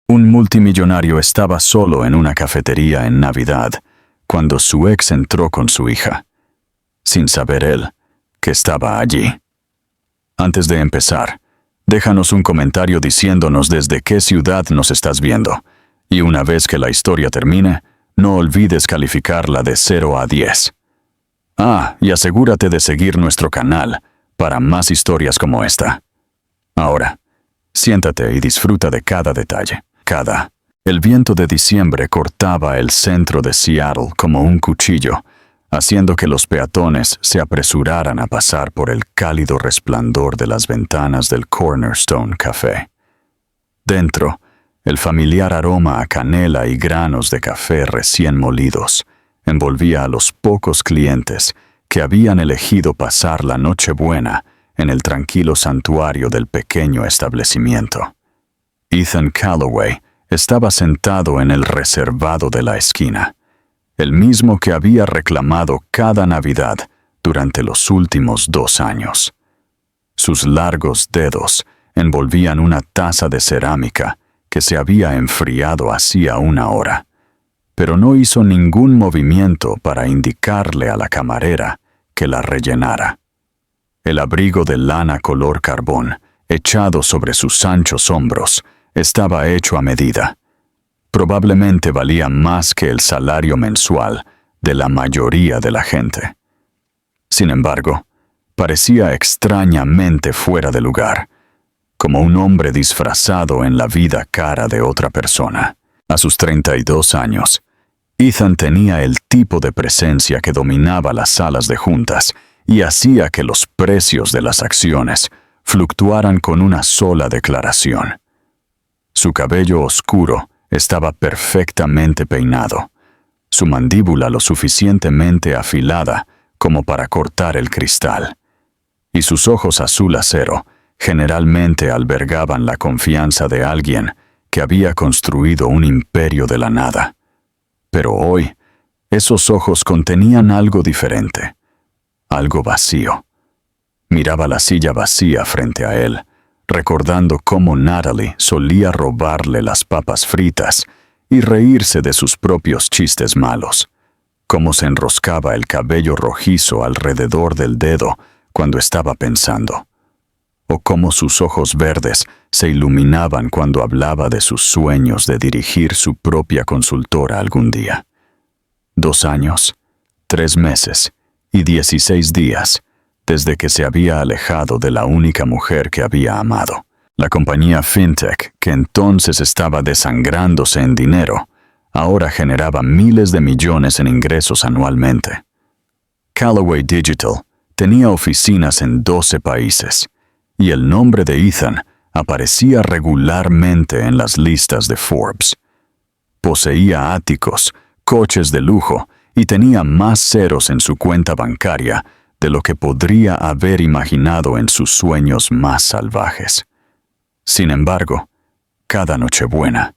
Un multimillonario estaba solo en una cafetería en Navidad cuando su ex entró con su hija, sin saber él que estaba allí. Antes de empezar, déjanos un comentario diciéndonos desde qué ciudad nos estás viendo, y una vez que la historia termine, no olvides calificarla de 0 a 10. Y asegúrate de seguir nuestro canal para más historias como esta. Ahora, siéntate y disfruta de cada detalle. El viento de diciembre cortaba el centro de Seattle como un cuchillo, haciendo que los peatones se apresuraran a pasar por el cálido resplandor de las ventanas del Cornerstone Café. Dentro, el familiar aroma a canela y granos de café recién molidos envolvía a los pocos clientes que habían elegido pasar la Nochebuena en el tranquilo santuario del pequeño establecimiento. Ethan Calloway estaba sentado en el reservado de la esquina, el mismo que había reclamado cada Navidad durante los últimos 2 años. Sus largos dedos envolvían una taza de cerámica que se había enfriado hacía 1 hora, pero no hizo ningún movimiento para indicarle a la camarera que la rellenara. El abrigo de lana color carbón, echado sobre sus anchos hombros, estaba hecho a medida. Probablemente valía más que el salario mensual de la mayoría de la gente. Sin embargo, parecía extrañamente fuera de lugar, como un hombre disfrazado en la vida cara de otra persona. A sus 32 años, Ethan tenía el tipo de presencia que dominaba las salas de juntas y hacía que los precios de las acciones fluctuaran con una sola declaración. Su cabello oscuro estaba perfectamente peinado, su mandíbula lo suficientemente afilada como para cortar el cristal, y sus ojos azul acero generalmente albergaban la confianza de alguien que había construido un imperio de la nada. Pero hoy, esos ojos contenían algo diferente, algo vacío. Miraba la silla vacía frente a él, recordando cómo Natalie solía robarle las papas fritas y reírse de sus propios chistes malos, cómo se enroscaba el cabello rojizo alrededor del dedo cuando estaba pensando, o cómo sus ojos verdes se iluminaban cuando hablaba de sus sueños de dirigir su propia consultora algún día. 2 años, 3 meses y 16 días desde que se había alejado de la única mujer que había amado. La compañía FinTech, que entonces estaba desangrándose en dinero, ahora generaba miles de millones en ingresos anualmente. Callaway Digital tenía oficinas en 12 países, y el nombre de Ethan aparecía regularmente en las listas de Forbes. Poseía áticos, coches de lujo y tenía más ceros en su cuenta bancaria de lo que podría haber imaginado en sus sueños más salvajes. Sin embargo, cada Nochebuena,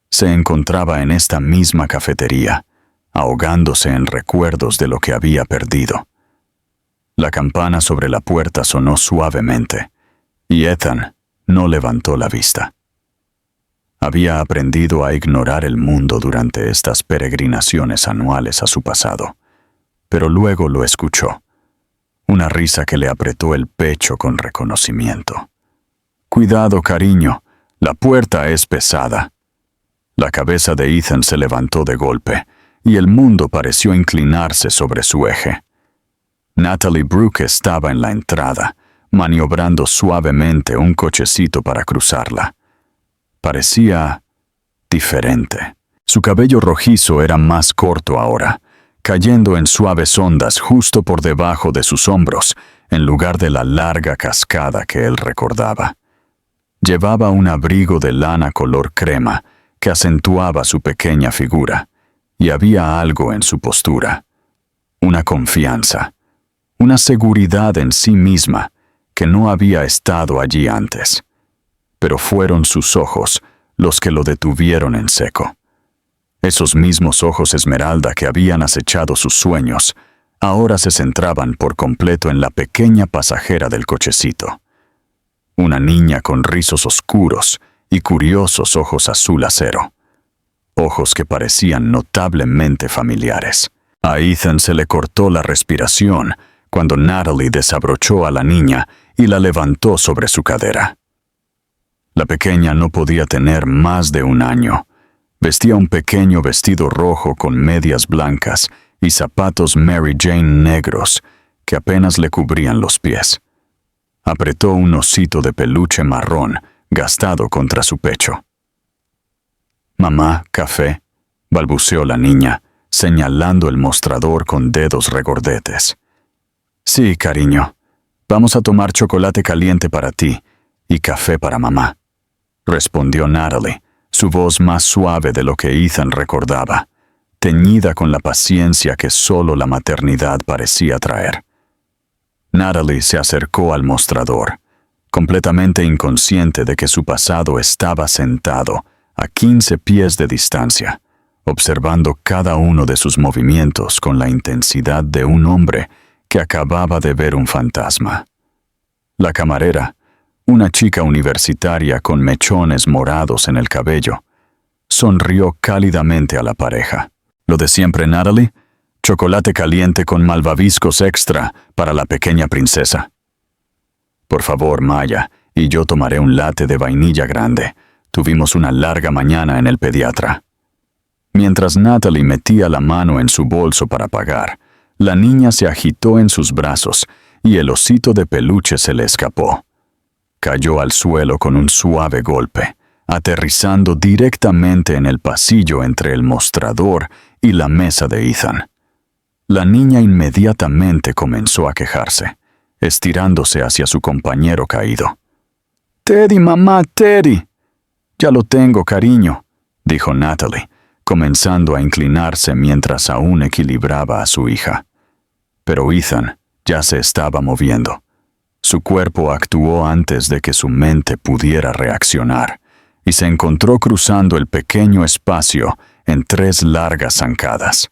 se encontraba en esta misma cafetería, ahogándose en recuerdos de lo que había perdido. La campana sobre la puerta sonó suavemente, y Ethan no levantó la vista. Había aprendido a ignorar el mundo durante estas peregrinaciones anuales a su pasado, pero luego lo escuchó. Una risa que le apretó el pecho con reconocimiento. «Cuidado, cariño, la puerta es pesada». La cabeza de Ethan se levantó de golpe, y el mundo pareció inclinarse sobre su eje. Natalie Brooke estaba en la entrada, maniobrando suavemente un cochecito para cruzarla. Parecía diferente. Su cabello rojizo era más corto ahora, cayendo en suaves ondas justo por debajo de sus hombros, en lugar de la larga cascada que él recordaba. Llevaba un abrigo de lana color crema que acentuaba su pequeña figura, y había algo en su postura, una confianza, una seguridad en sí misma que no había estado allí antes. Pero fueron sus ojos los que lo detuvieron en seco. Esos mismos ojos esmeralda que habían acechado sus sueños, ahora se centraban por completo en la pequeña pasajera del cochecito. Una niña con rizos oscuros y curiosos ojos azul acero. Ojos que parecían notablemente familiares. A Ethan se le cortó la respiración cuando Natalie desabrochó a la niña y la levantó sobre su cadera. La pequeña no podía tener más de 1 año. Vestía un pequeño vestido rojo con medias blancas y zapatos Mary Jane negros que apenas le cubrían los pies. Apretó un osito de peluche marrón gastado contra su pecho. «Mamá, café», balbuceó la niña, señalando el mostrador con dedos regordetes. «Sí, cariño. Vamos a tomar chocolate caliente para ti y café para mamá», respondió Natalie, su voz más suave de lo que Ethan recordaba, teñida con la paciencia que solo la maternidad parecía traer. Natalie se acercó al mostrador, completamente inconsciente de que su pasado estaba sentado a 15 pies de distancia, observando cada uno de sus movimientos con la intensidad de un hombre que acababa de ver un fantasma. La camarera, una chica universitaria con mechones morados en el cabello, sonrió cálidamente a la pareja. «Lo de siempre, Natalie, chocolate caliente con malvaviscos extra para la pequeña princesa». «Por favor, Maya, y yo tomaré un latte de vainilla grande. Tuvimos una larga mañana en el pediatra». Mientras Natalie metía la mano en su bolso para pagar, la niña se agitó en sus brazos y el osito de peluche se le escapó. Cayó al suelo con un suave golpe, aterrizando directamente en el pasillo entre el mostrador y la mesa de Ethan. La niña inmediatamente comenzó a quejarse, estirándose hacia su compañero caído. «Teddy, mamá, Teddy». «Ya lo tengo, cariño», dijo Natalie, comenzando a inclinarse mientras aún equilibraba a su hija. Pero Ethan ya se estaba moviendo. Su cuerpo actuó antes de que su mente pudiera reaccionar, y se encontró cruzando el pequeño espacio en 3 largas zancadas.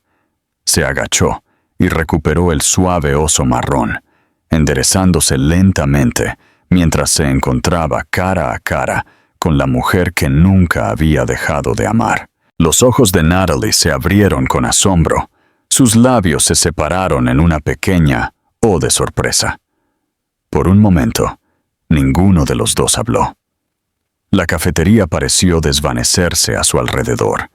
Se agachó y recuperó el suave oso marrón, enderezándose lentamente mientras se encontraba cara a cara con la mujer que nunca había dejado de amar. Los ojos de Natalie se abrieron con asombro. Sus labios se separaron en una pequeña O de sorpresa. Por un momento, ninguno de los dos habló. La cafetería pareció desvanecerse a su alrededor.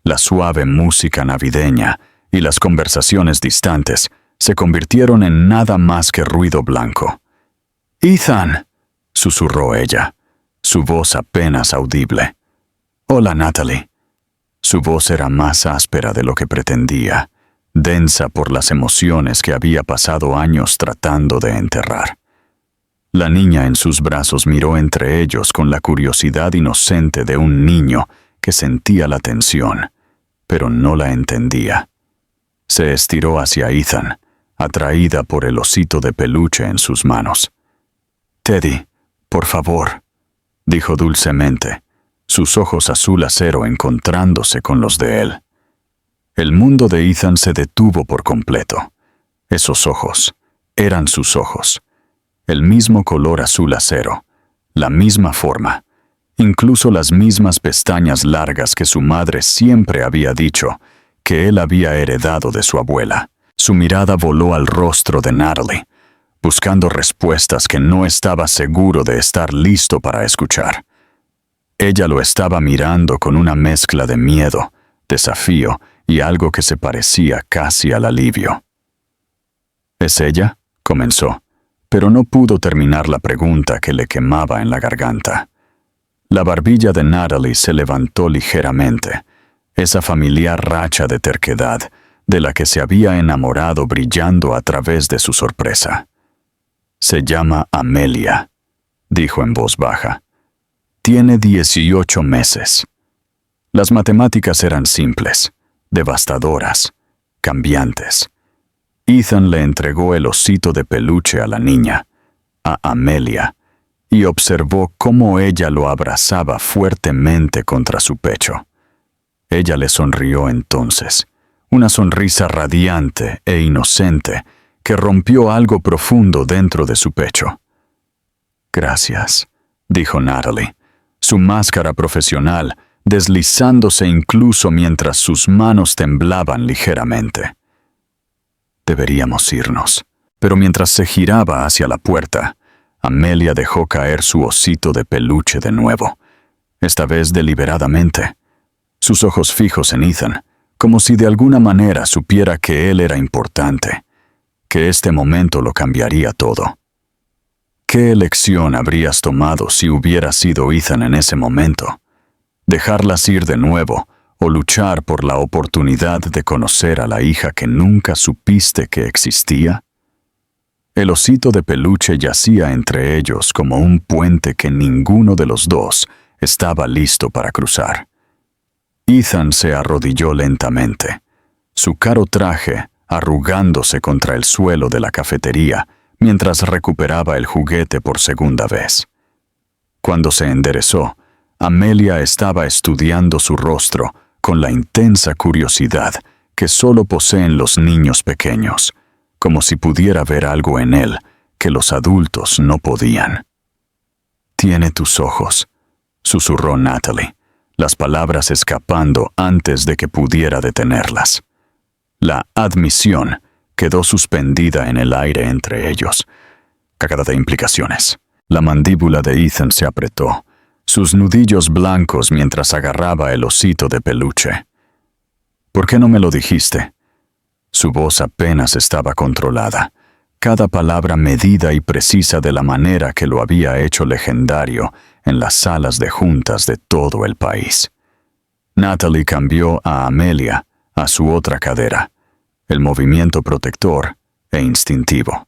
La suave música navideña y las conversaciones distantes se convirtieron en nada más que ruido blanco. «Ethan», susurró ella, su voz apenas audible. «Hola, Natalie». Su voz era más áspera de lo que pretendía, densa por las emociones que había pasado años tratando de enterrar. La niña en sus brazos miró entre ellos con la curiosidad inocente de un niño que sentía la tensión, pero no la entendía. Se estiró hacia Ethan, atraída por el osito de peluche en sus manos. «Teddy, por favor», dijo dulcemente, sus ojos azul acero encontrándose con los de él. El mundo de Ethan se detuvo por completo. Esos ojos eran sus ojos. El mismo color azul acero, la misma forma, incluso las mismas pestañas largas que su madre siempre había dicho que él había heredado de su abuela. Su mirada voló al rostro de Natalie, buscando respuestas que no estaba seguro de estar listo para escuchar. Ella lo estaba mirando con una mezcla de miedo, desafío y algo que se parecía casi al alivio. «¿Es ella?», comenzó, pero no pudo terminar la pregunta que le quemaba en la garganta. La barbilla de Natalie se levantó ligeramente, esa familiar racha de terquedad de la que se había enamorado brillando a través de su sorpresa. «Se llama Amelia», dijo en voz baja. «Tiene 18 meses». Las matemáticas eran simples, devastadoras, cambiantes. Ethan le entregó el osito de peluche a la niña, a Amelia, y observó cómo ella lo abrazaba fuertemente contra su pecho. Ella le sonrió entonces, una sonrisa radiante e inocente que rompió algo profundo dentro de su pecho. «Gracias», dijo Natalie, su máscara profesional deslizándose incluso mientras sus manos temblaban ligeramente. Deberíamos irnos. Pero mientras se giraba hacia la puerta, Amelia dejó caer su osito de peluche de nuevo, esta vez deliberadamente, sus ojos fijos en Ethan, como si de alguna manera supiera que él era importante, que este momento lo cambiaría todo. ¿Qué elección habrías tomado si hubiera sido Ethan en ese momento? ¿Dejarlas ir de nuevo o luchar por la oportunidad de conocer a la hija que nunca supiste que existía? El osito de peluche yacía entre ellos como un puente que ninguno de los dos estaba listo para cruzar. Ethan se arrodilló lentamente, su caro traje arrugándose contra el suelo de la cafetería mientras recuperaba el juguete por segunda vez. Cuando se enderezó, Amelia estaba estudiando su rostro con la intensa curiosidad que solo poseen los niños pequeños, como si pudiera ver algo en él que los adultos no podían. «Tiene tus ojos», susurró Natalie, las palabras escapando antes de que pudiera detenerlas. La admisión quedó suspendida en el aire entre ellos, cargada de implicaciones. La mandíbula de Ethan se apretó, sus nudillos blancos mientras agarraba el osito de peluche. «¿Por qué no me lo dijiste?» Su voz apenas estaba controlada, cada palabra medida y precisa de la manera que lo había hecho legendario en las salas de juntas de todo el país. Natalie cambió a Amelia a su otra cadera, el movimiento protector e instintivo.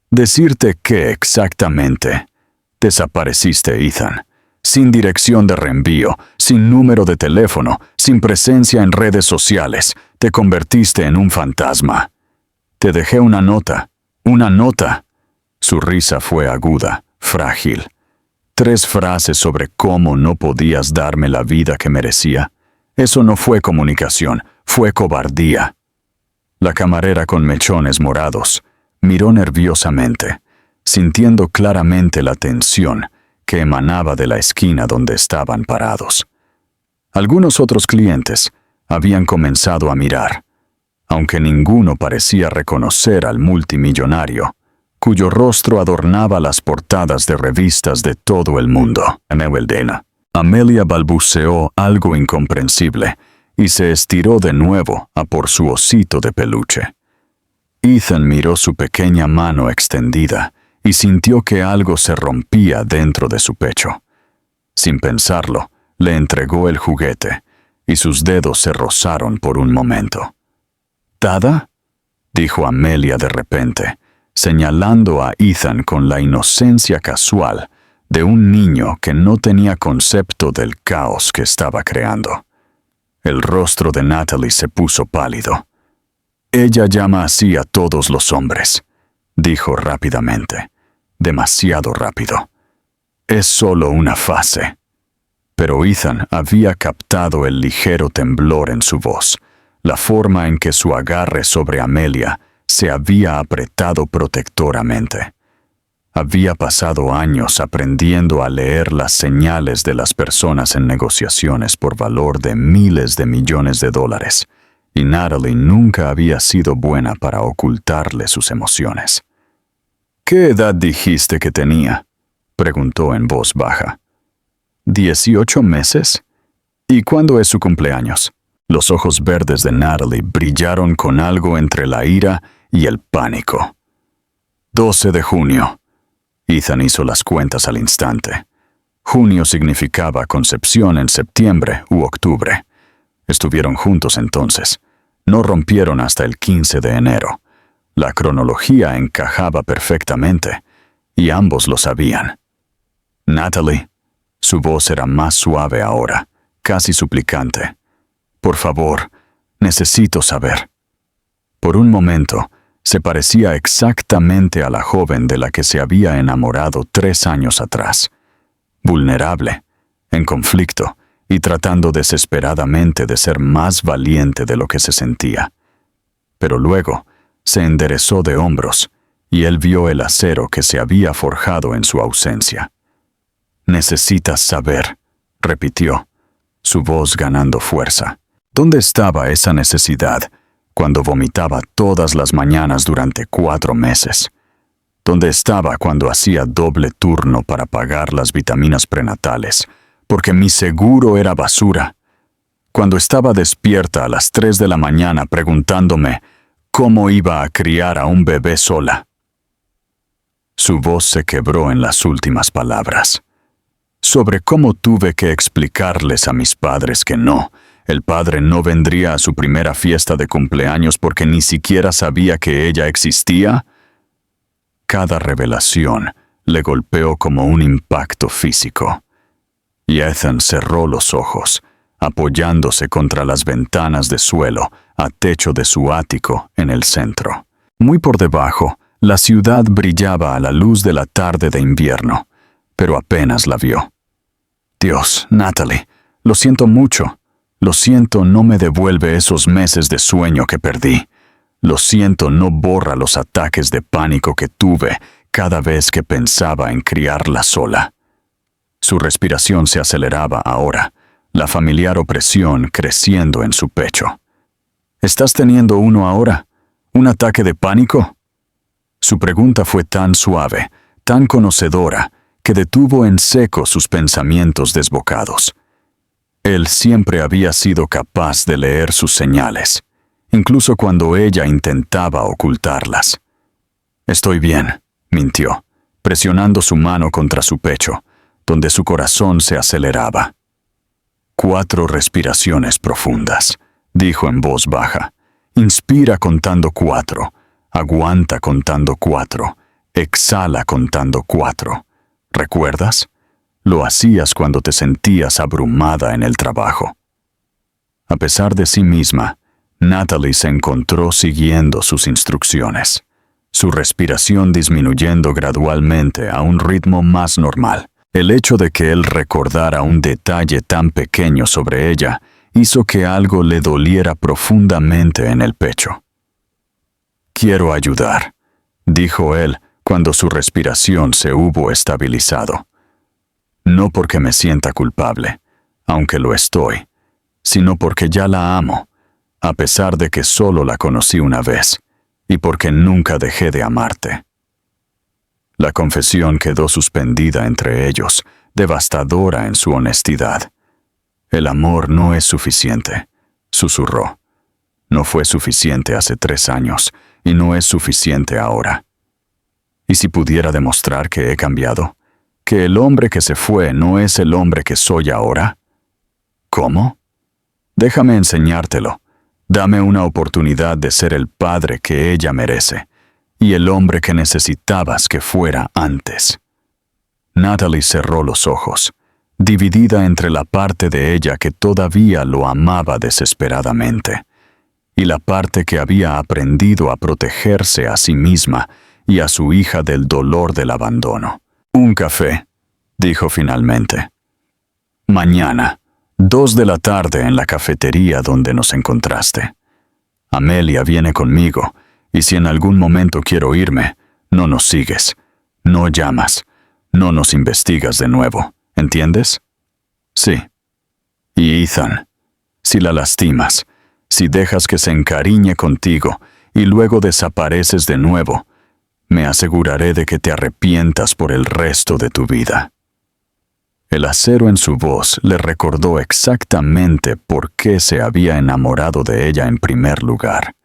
«¿Decirte qué exactamente?» «Desapareciste, Ethan. Sin dirección de reenvío, sin número de teléfono, sin presencia en redes sociales. Te convertiste en un fantasma. Te dejé una nota. ¡Una nota!» Su risa fue aguda, frágil. 3 frases sobre cómo no podías darme la vida que merecía. Eso no fue comunicación, fue cobardía. La camarera con mechones morados miró nerviosamente, sintiendo claramente la tensión que emanaba de la esquina donde estaban parados. Algunos otros clientes habían comenzado a mirar, aunque ninguno parecía reconocer al multimillonario, cuyo rostro adornaba las portadas de revistas de todo el mundo. Amelia balbuceó algo incomprensible y se estiró de nuevo a por su osito de peluche. Ethan miró su pequeña mano extendida y sintió que algo se rompía dentro de su pecho. Sin pensarlo, le entregó el juguete y sus dedos se rozaron por un momento. «¿Dada?» dijo Amelia de repente, señalando a Ethan con la inocencia casual de un niño que no tenía concepto del caos que estaba creando. El rostro de Natalie se puso pálido. «Ella llama así a todos los hombres», dijo rápidamente, demasiado rápido. «Es solo una fase». Pero Ethan había captado el ligero temblor en su voz, la forma en que su agarre sobre Amelia se había apretado protectoramente. Había pasado años aprendiendo a leer las señales de las personas en negociaciones por valor de miles de millones de dólares, y Natalie nunca había sido buena para ocultarle sus emociones. «¿Qué edad dijiste que tenía?», preguntó en voz baja. «¿18 meses? ¿Y cuándo es su cumpleaños?». Los ojos verdes de Natalie brillaron con algo entre la ira y el pánico. «12 de junio». Ethan hizo las cuentas al instante. Junio significaba concepción en septiembre u octubre. Estuvieron juntos entonces. No rompieron hasta el 15 de enero. La cronología encajaba perfectamente, y ambos lo sabían. «Natalie», su voz era más suave ahora, casi suplicante. «Por favor, necesito saber». Por un momento, se parecía exactamente a la joven de la que se había enamorado 3 años atrás. Vulnerable, en conflicto y tratando desesperadamente de ser más valiente de lo que se sentía. Pero luego se enderezó de hombros y él vio el acero que se había forjado en su ausencia. Necesitas saber, repitió, su voz ganando fuerza. ¿Dónde estaba esa necesidad cuando vomitaba todas las mañanas durante 4 meses? ¿Dónde estaba cuando hacía doble turno para pagar las vitaminas prenatales, porque mi seguro era basura? Cuando estaba despierta a las 3 de la mañana preguntándome cómo iba a criar a un bebé sola. Su voz se quebró en las últimas palabras. Sobre cómo tuve que explicarles a mis padres que no, el padre no vendría a su primera fiesta de cumpleaños porque ni siquiera sabía que ella existía. Cada revelación le golpeó como un impacto físico. Y Ethan cerró los ojos, apoyándose contra las ventanas de suelo a techo de su ático en el centro. Muy por debajo, la ciudad brillaba a la luz de la tarde de invierno, pero apenas la vio. Dios, Natalie, lo siento mucho. Lo siento, no me devuelve esos meses de sueño que perdí. Lo siento, no borra los ataques de pánico que tuve cada vez que pensaba en criarla sola. Su respiración se aceleraba ahora, la familiar opresión creciendo en su pecho. ¿Estás teniendo uno ahora? ¿Un ataque de pánico? Su pregunta fue tan suave, tan conocedora, que detuvo en seco sus pensamientos desbocados. Él siempre había sido capaz de leer sus señales, incluso cuando ella intentaba ocultarlas. Estoy bien, mintió, presionando su mano contra su pecho, donde su corazón se aceleraba. 4 respiraciones profundas, dijo en voz baja. Inspira contando 4, aguanta contando 4, exhala contando 4. ¿Recuerdas? Lo hacías cuando te sentías abrumada en el trabajo. A pesar de sí misma, Natalie se encontró siguiendo sus instrucciones, su respiración disminuyendo gradualmente a un ritmo más normal. El hecho de que él recordara un detalle tan pequeño sobre ella hizo que algo le doliera profundamente en el pecho. «Quiero ayudar», dijo él cuando su respiración se hubo estabilizado. No porque me sienta culpable, aunque lo estoy, sino porque ya la amo, a pesar de que solo la conocí una vez, y porque nunca dejé de amarte. La confesión quedó suspendida entre ellos, devastadora en su honestidad. El amor no es suficiente, susurró. No fue suficiente hace 3 años, y no es suficiente ahora. ¿Y si pudiera demostrar que he cambiado? ¿Que el hombre que se fue no es el hombre que soy ahora? ¿Cómo? Déjame enseñártelo. Dame una oportunidad de ser el padre que ella merece, y el hombre que necesitabas que fuera antes. Natalie cerró los ojos, dividida entre la parte de ella que todavía lo amaba desesperadamente, y la parte que había aprendido a protegerse a sí misma y a su hija del dolor del abandono. «Un café», dijo finalmente. «Mañana, 2 de la tarde en la cafetería donde nos encontraste. Amelia viene conmigo, y si en algún momento quiero irme, no nos sigues, no llamas, no nos investigas de nuevo, ¿entiendes?» «Sí». «Y Ethan, si la lastimas, si dejas que se encariñe contigo y luego desapareces de nuevo, me aseguraré de que te arrepientas por el resto de tu vida». El acero en su voz le recordó exactamente por qué se había enamorado de ella en primer lugar.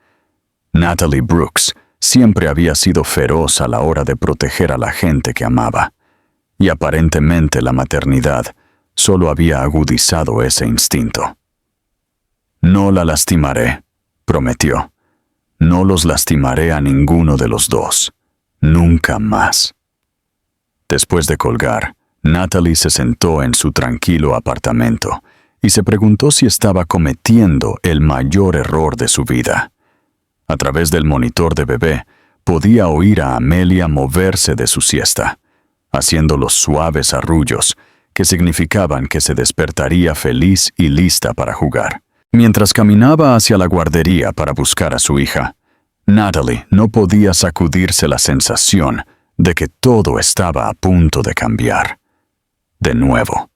Natalie Brooks siempre había sido feroz a la hora de proteger a la gente que amaba, y aparentemente la maternidad solo había agudizado ese instinto. «No la lastimaré», prometió. «No los lastimaré a ninguno de los dos. Nunca más». Después de colgar, Natalie se sentó en su tranquilo apartamento y se preguntó si estaba cometiendo el mayor error de su vida. A través del monitor de bebé, podía oír a Amelia moverse de su siesta, haciendo los suaves arrullos que significaban que se despertaría feliz y lista para jugar. Mientras caminaba hacia la guardería para buscar a su hija, Natalie no podía sacudirse la sensación de que todo estaba a punto de cambiar. de nuevo.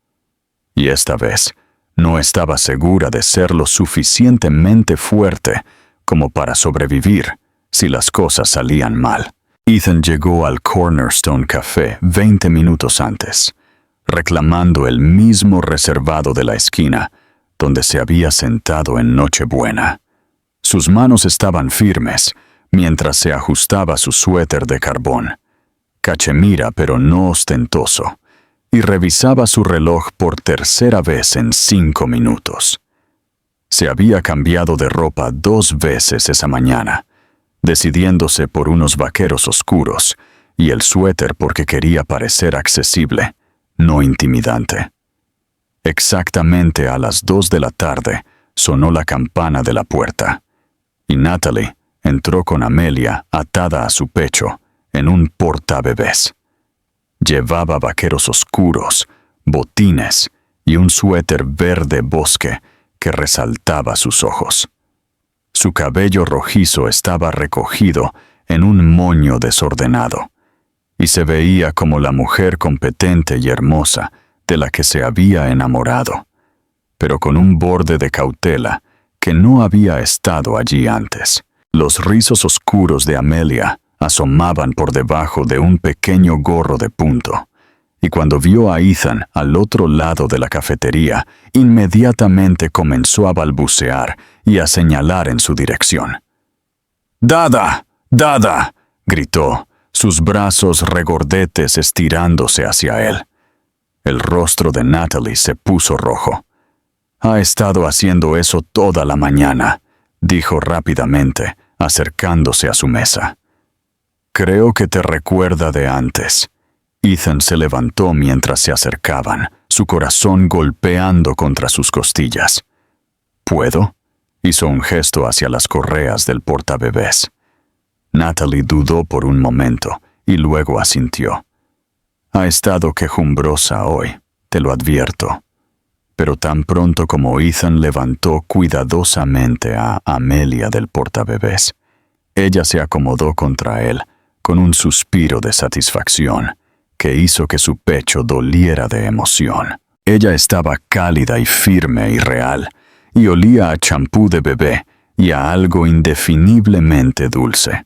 Y esta vez no estaba segura de ser lo suficientemente fuerte como para sobrevivir si las cosas salían mal. Ethan llegó al Cornerstone Café 20 minutos antes, reclamando el mismo reservado de la esquina, donde se había sentado en Nochebuena. Sus manos estaban firmes mientras se ajustaba su suéter de carbón, cachemira pero no ostentoso, y revisaba su reloj por tercera vez en 5 minutos. Se había cambiado de ropa 2 veces esa mañana, decidiéndose por unos vaqueros oscuros y el suéter porque quería parecer accesible, no intimidante. Exactamente a las 2 de la tarde sonó la campana de la puerta, y Natalie entró con Amelia atada a su pecho en un portabebés. Llevaba vaqueros oscuros, botines y un suéter verde bosque que resaltaba sus ojos. Su cabello rojizo estaba recogido en un moño desordenado, y se veía como la mujer competente y hermosa de la que se había enamorado, pero con un borde de cautela que no había estado allí antes. Los rizos oscuros de Amelia asomaban por debajo de un pequeño gorro de punto, y cuando vio a Ethan al otro lado de la cafetería, inmediatamente comenzó a balbucear y a señalar en su dirección. «¡Dada! ¡Dada!», gritó, sus brazos regordetes estirándose hacia él. El rostro de Natalie se puso rojo. «Ha estado haciendo eso toda la mañana», dijo rápidamente, acercándose a su mesa. «Creo que te recuerda de antes». Ethan se levantó mientras se acercaban, su corazón golpeando contra sus costillas. «¿Puedo?», hizo un gesto hacia las correas del portabebés. Natalie dudó por un momento y luego asintió. «Ha estado quejumbrosa hoy, te lo advierto». Pero tan pronto como Ethan levantó cuidadosamente a Amelia del portabebés, ella se acomodó contra él con un suspiro de satisfacción que hizo que su pecho doliera de emoción. Ella estaba cálida y firme y real, y olía a champú de bebé y a algo indefiniblemente dulce.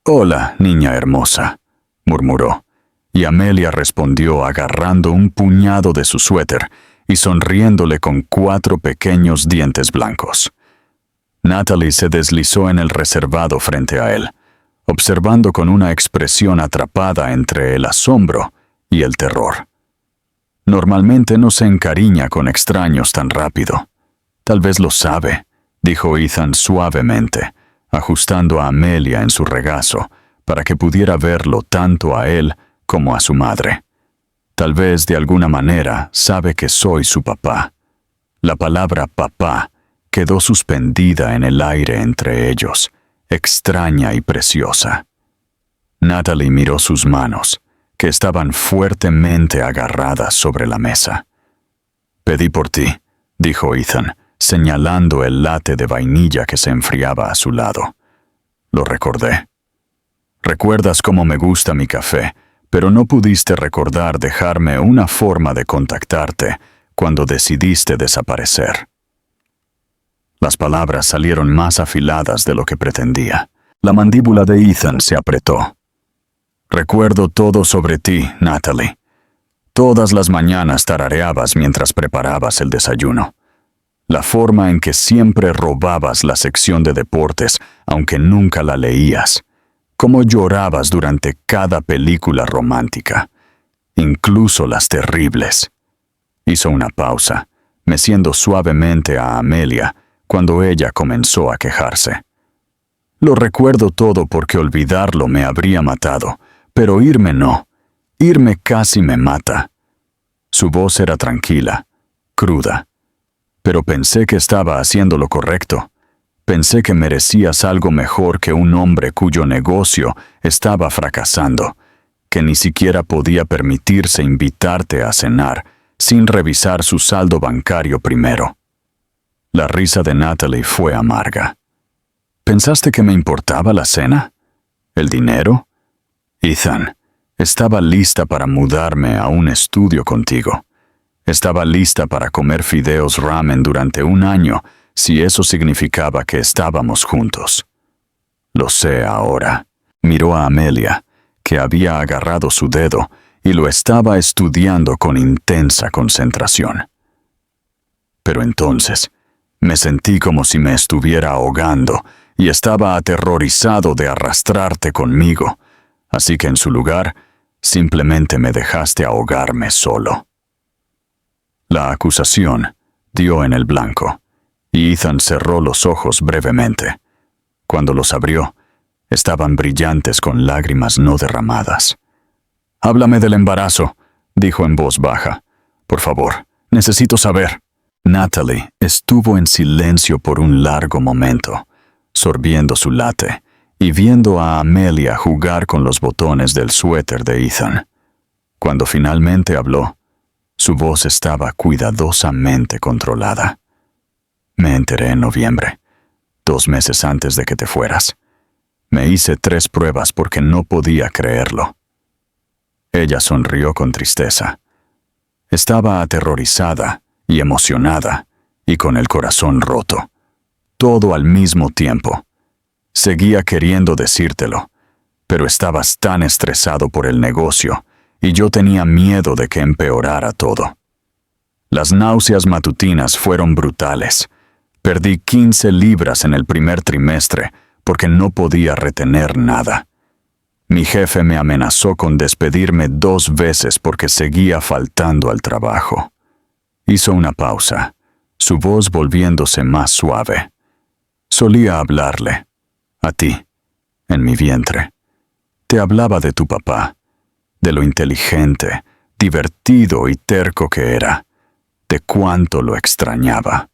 «Hola, niña hermosa», murmuró, y Amelia respondió agarrando un puñado de su suéter y sonriéndole con 4 pequeños dientes blancos. Natalie se deslizó en el reservado frente a él, observando con una expresión atrapada entre el asombro y el terror. Normalmente no se encariña con extraños tan rápido. «Tal vez lo sabe», dijo Ethan suavemente, ajustando a Amelia en su regazo para que pudiera verlo tanto a él como a su madre. «Tal vez de alguna manera sabe que soy su papá». La palabra papá quedó suspendida en el aire entre ellos, extraña y preciosa. Natalie miró sus manos, que estaban fuertemente agarradas sobre la mesa. «Pedí por ti», dijo Ethan, señalando el latte de vainilla que se enfriaba a su lado. Lo recordé. «Recuerdas cómo me gusta mi café, pero no pudiste recordar dejarme una forma de contactarte cuando decidiste desaparecer». Las palabras salieron más afiladas de lo que pretendía. La mandíbula de Ethan se apretó. «Recuerdo todo sobre ti, Natalie. Todas las mañanas tarareabas mientras preparabas el desayuno. La forma en que siempre robabas la sección de deportes, aunque nunca la leías. Cómo llorabas durante cada película romántica, incluso las terribles». Hizo una pausa, meciendo suavemente a Amelia cuando ella comenzó a quejarse. «Lo recuerdo todo porque olvidarlo me habría matado, pero irme no. Irme casi me mata». Su voz era tranquila, cruda. «Pero pensé que estaba haciendo lo correcto. Pensé que merecías algo mejor que un hombre cuyo negocio estaba fracasando, que ni siquiera podía permitirse invitarte a cenar sin revisar su saldo bancario primero». La risa de Natalie fue amarga. «¿Pensaste que me importaba la cena? ¿El dinero? Ethan, Estaba lista para mudarme a un estudio contigo. Estaba lista para comer fideos ramen durante un año si eso significaba que estábamos juntos. Lo sé ahora. Miró a Amelia, que había agarrado su dedo y lo estaba estudiando con intensa concentración. Pero entonces me sentí como si me estuviera ahogando y estaba aterrorizado de arrastrarte conmigo, así que en su lugar simplemente me dejaste ahogarme solo. La acusación dio en el blanco, y Ethan cerró los ojos brevemente. Cuando los abrió, estaban brillantes con lágrimas no derramadas. «Háblame del embarazo», dijo en voz baja. «Por favor, necesito saber». Natalie estuvo en silencio por un largo momento, sorbiendo su latte y viendo a Amelia jugar con los botones del suéter de Ethan. Cuando finalmente habló, su voz estaba cuidadosamente controlada. «Me enteré en noviembre, 2 meses antes de que te fueras. Me hice 3 pruebas porque no podía creerlo». Ella sonrió con tristeza. Estaba aterrorizada y emocionada, y con el corazón roto. Todo al mismo tiempo. Seguía queriendo decírtelo, pero estabas tan estresado por el negocio, y yo tenía miedo de que empeorara todo. Las náuseas matutinas fueron brutales. Perdí 15 libras en el primer trimestre porque no podía retener nada. Mi jefe me amenazó con despedirme 2 veces porque seguía faltando al trabajo. Hizo una pausa, su voz volviéndose más suave. Solía hablarle, a ti, en mi vientre. Te hablaba de tu papá, de lo inteligente, divertido y terco que era, de cuánto lo extrañaba.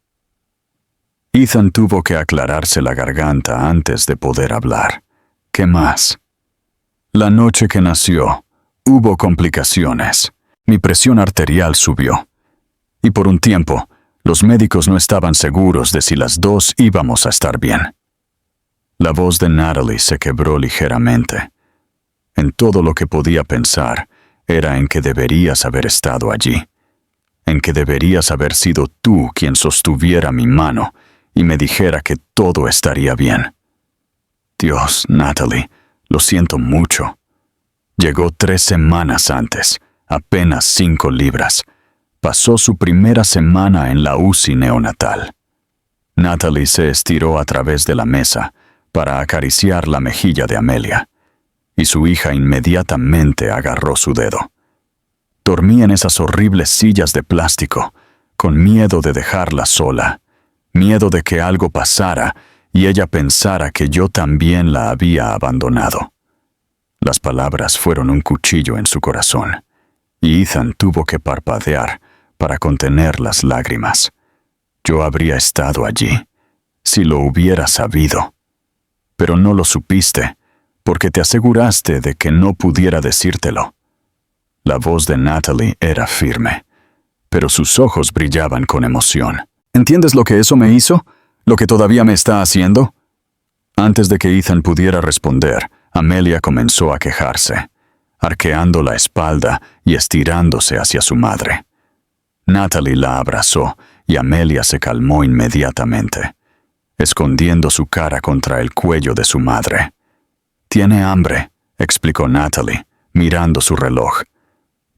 Ethan tuvo que aclararse la garganta antes de poder hablar. ¿Qué más? La noche que nació, hubo complicaciones. Mi presión arterial subió. Y por un tiempo, los médicos no estaban seguros de si las 2 íbamos a estar bien. La voz de Natalie se quebró ligeramente. En todo lo que podía pensar era en que deberías haber estado allí. En que deberías haber sido tú quien sostuviera mi mano y me dijera que todo estaría bien. Dios, Natalie, lo siento mucho. Llegó 3 semanas antes, apenas 5 libras. Pasó su primera semana en la UCI neonatal. Natalie se estiró a través de la mesa para acariciar la mejilla de Amelia, y su hija inmediatamente agarró su dedo. Dormí en esas horribles sillas de plástico, con miedo de dejarla sola, miedo de que algo pasara y ella pensara que yo también la había abandonado. Las palabras fueron un cuchillo en su corazón, y Ethan tuvo que parpadear para contener las lágrimas. Yo habría estado allí, si lo hubiera sabido. Pero no lo supiste, porque te aseguraste de que no pudiera decírtelo. La voz de Natalie era firme, pero sus ojos brillaban con emoción. ¿Entiendes lo que eso me hizo? ¿Lo que todavía me está haciendo? Antes de que Ethan pudiera responder, Amelia comenzó a quejarse, arqueando la espalda y estirándose hacia su madre. Natalie la abrazó y Amelia se calmó inmediatamente, escondiendo su cara contra el cuello de su madre. «Tiene hambre», explicó Natalie, mirando su reloj.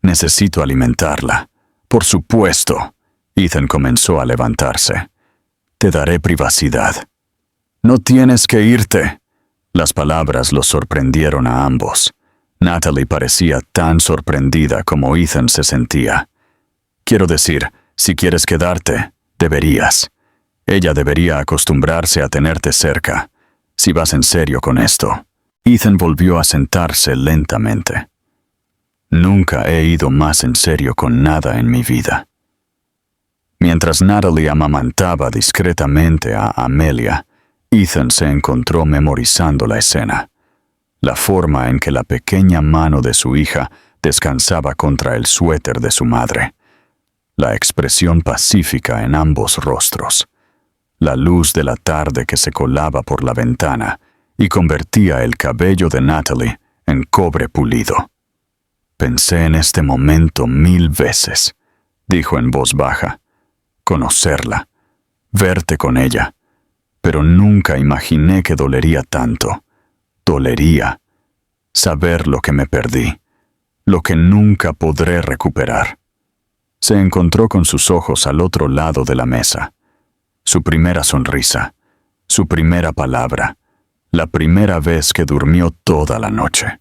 «Necesito alimentarla». «Por supuesto». Ethan comenzó a levantarse. «Te daré privacidad». «No tienes que irte». Las palabras los sorprendieron a ambos. Natalie parecía tan sorprendida como Ethan se sentía. «Quiero decir, si quieres quedarte, deberías. Ella debería acostumbrarse a tenerte cerca, si vas en serio con esto». Ethan volvió a sentarse lentamente. «Nunca he ido más en serio con nada en mi vida». Mientras Natalie amamantaba discretamente a Amelia, Ethan se encontró memorizando la escena. La forma en que la pequeña mano de su hija descansaba contra el suéter de su madre. La expresión pacífica en ambos rostros. La luz de la tarde que se colaba por la ventana y convertía el cabello de Natalie en cobre pulido. Pensé en este momento 1000 veces, dijo en voz baja. Conocerla, verte con ella, pero nunca imaginé que dolería tanto. Dolería saber lo que me perdí, lo que nunca podré recuperar. Se encontró con sus ojos al otro lado de la mesa. Su primera sonrisa, su primera palabra, la primera vez que durmió toda la noche.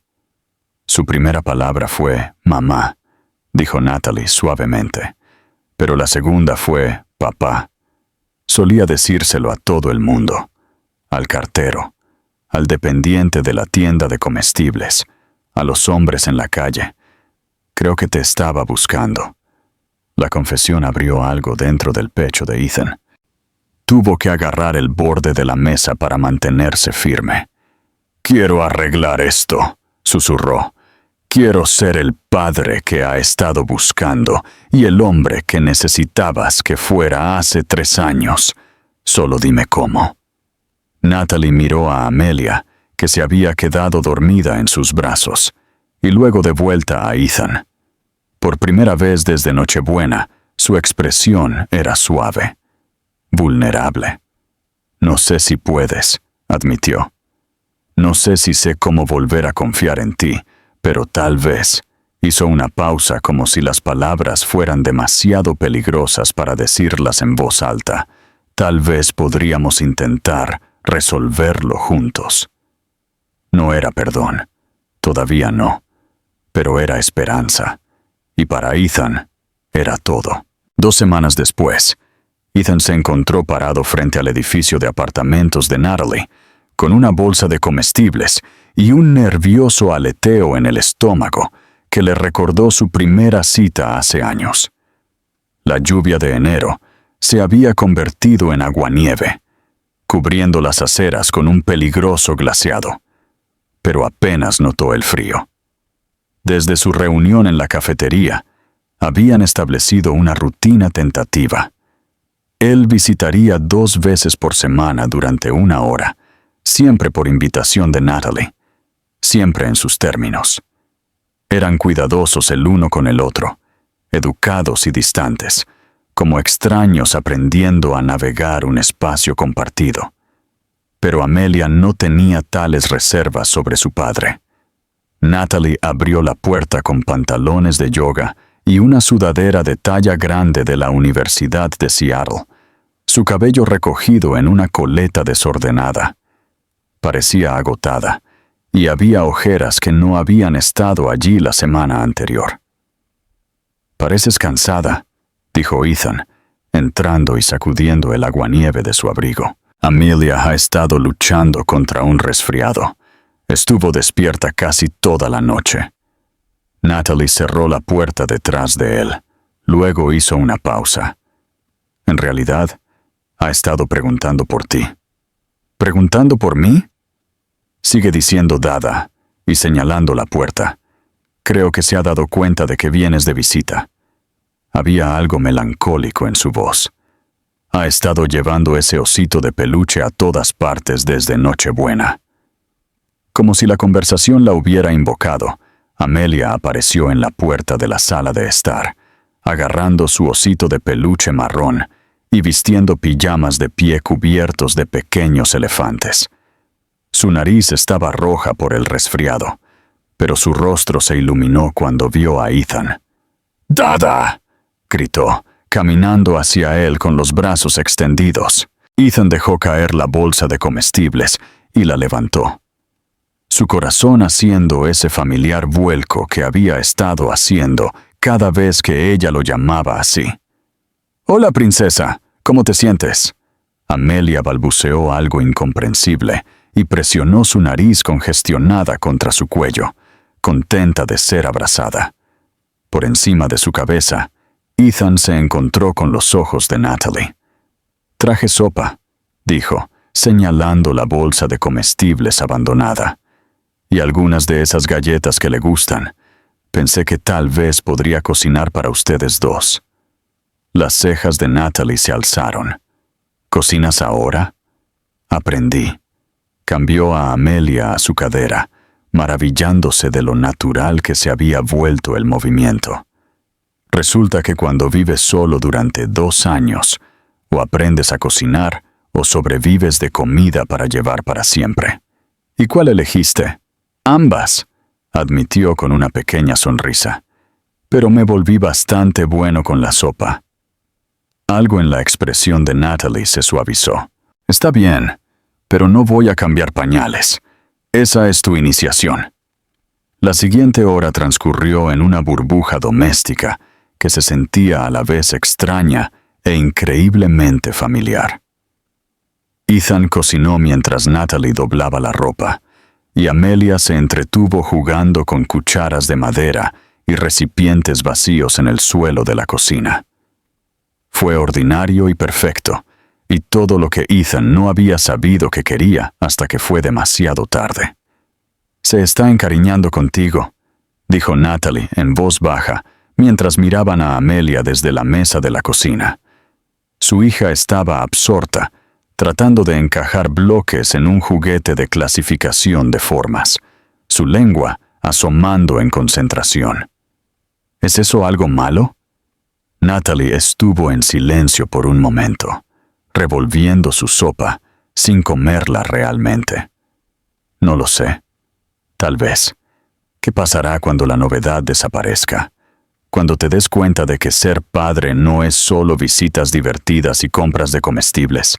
Su primera palabra fue «mamá», dijo Natalie suavemente, pero la segunda fue «papá». Solía decírselo a todo el mundo, al cartero, al dependiente de la tienda de comestibles, a los hombres en la calle. Creo que te estaba buscando. La confesión abrió algo dentro del pecho de Ethan. Tuvo que agarrar el borde de la mesa para mantenerse firme. «Quiero arreglar esto», susurró. «Quiero ser el padre que ha estado buscando y el hombre que necesitabas que fuera hace 3 años. Solo dime cómo». Natalie miró a Amelia, que se había quedado dormida en sus brazos, y luego de vuelta a Ethan. Por primera vez desde Nochebuena, su expresión era suave, vulnerable. «No sé si puedes», admitió. «No sé si sé cómo volver a confiar en ti, pero tal vez». Hizo una pausa como si las palabras fueran demasiado peligrosas para decirlas en voz alta. «Tal vez podríamos intentar resolverlo juntos». No era perdón, todavía no, pero era esperanza. Y para Ethan, era todo. 2 semanas después, Ethan se encontró parado frente al edificio de apartamentos de Natalie, con una bolsa de comestibles y un nervioso aleteo en el estómago que le recordó su primera cita hace años. La lluvia de enero se había convertido en aguanieve, cubriendo las aceras con un peligroso glaciado, pero apenas notó el frío. Desde su reunión en la cafetería, habían establecido una rutina tentativa. Él visitaría 2 veces por semana durante 1 hora, siempre por invitación de Natalie, siempre en sus términos. Eran cuidadosos el uno con el otro, educados y distantes, como extraños aprendiendo a navegar un espacio compartido. Pero Amelia no tenía tales reservas sobre su padre. Natalie abrió la puerta con pantalones de yoga y una sudadera de talla grande de la Universidad de Seattle, su cabello recogido en una coleta desordenada. Parecía agotada, y había ojeras que no habían estado allí la semana anterior. «Pareces cansada», dijo Ethan, entrando y sacudiendo el aguanieve de su abrigo. «Amelia ha estado luchando contra un resfriado. Estuvo despierta casi toda la noche». Natalie cerró la puerta detrás de él. Luego hizo una pausa. «En realidad, ha estado preguntando por ti». «¿Preguntando por mí?». Sigue diciendo Dada y señalando la puerta. «Creo que se ha dado cuenta de que vienes de visita». Había algo melancólico en su voz. «Ha estado llevando ese osito de peluche a todas partes desde Nochebuena». Como si la conversación la hubiera invocado, Amelia apareció en la puerta de la sala de estar, agarrando su osito de peluche marrón y vistiendo pijamas de pie cubiertos de pequeños elefantes. Su nariz estaba roja por el resfriado, pero su rostro se iluminó cuando vio a Ethan. «¡Dada!», gritó, caminando hacia él con los brazos extendidos. Ethan dejó caer la bolsa de comestibles y la levantó, su corazón haciendo ese familiar vuelco que había estado haciendo cada vez que ella lo llamaba así. «Hola, princesa, ¿cómo te sientes?». Amelia balbuceó algo incomprensible y presionó su nariz congestionada contra su cuello, contenta de ser abrazada. Por encima de su cabeza, Ethan se encontró con los ojos de Natalie. «Traje sopa», dijo, señalando la bolsa de comestibles abandonada. «Y algunas de esas galletas que le gustan. Pensé que tal vez podría cocinar para ustedes 2». Las cejas de Natalie se alzaron. «¿Cocinas ahora?». «Aprendí». Cambió a Amelia a su cadera, maravillándose de lo natural que se había vuelto el movimiento. Resulta que cuando vives solo durante 2 años, o aprendes a cocinar, o sobrevives de comida para llevar para siempre. ¿Y cuál elegiste? Ambas, admitió con una pequeña sonrisa. Pero me volví bastante bueno con la sopa. Algo en la expresión de Natalie se suavizó. Está bien, pero no voy a cambiar pañales. Esa es tu iniciación. La siguiente hora transcurrió en una burbuja doméstica que se sentía a la vez extraña e increíblemente familiar. Ethan cocinó mientras Natalie doblaba la ropa, y Amelia se entretuvo jugando con cucharas de madera y recipientes vacíos en el suelo de la cocina. Fue ordinario y perfecto, y todo lo que Ethan no había sabido que quería hasta que fue demasiado tarde. «Se está encariñando contigo», dijo Natalie en voz baja, mientras miraban a Amelia desde la mesa de la cocina. Su hija estaba absorta, tratando de encajar bloques en un juguete de clasificación de formas, su lengua asomando en concentración. ¿Es eso algo malo? Natalie estuvo en silencio por un momento, revolviendo su sopa, sin comerla realmente. No lo sé. Tal vez. ¿Qué pasará cuando la novedad desaparezca? Cuando te des cuenta de que ser padre no es solo visitas divertidas y compras de comestibles.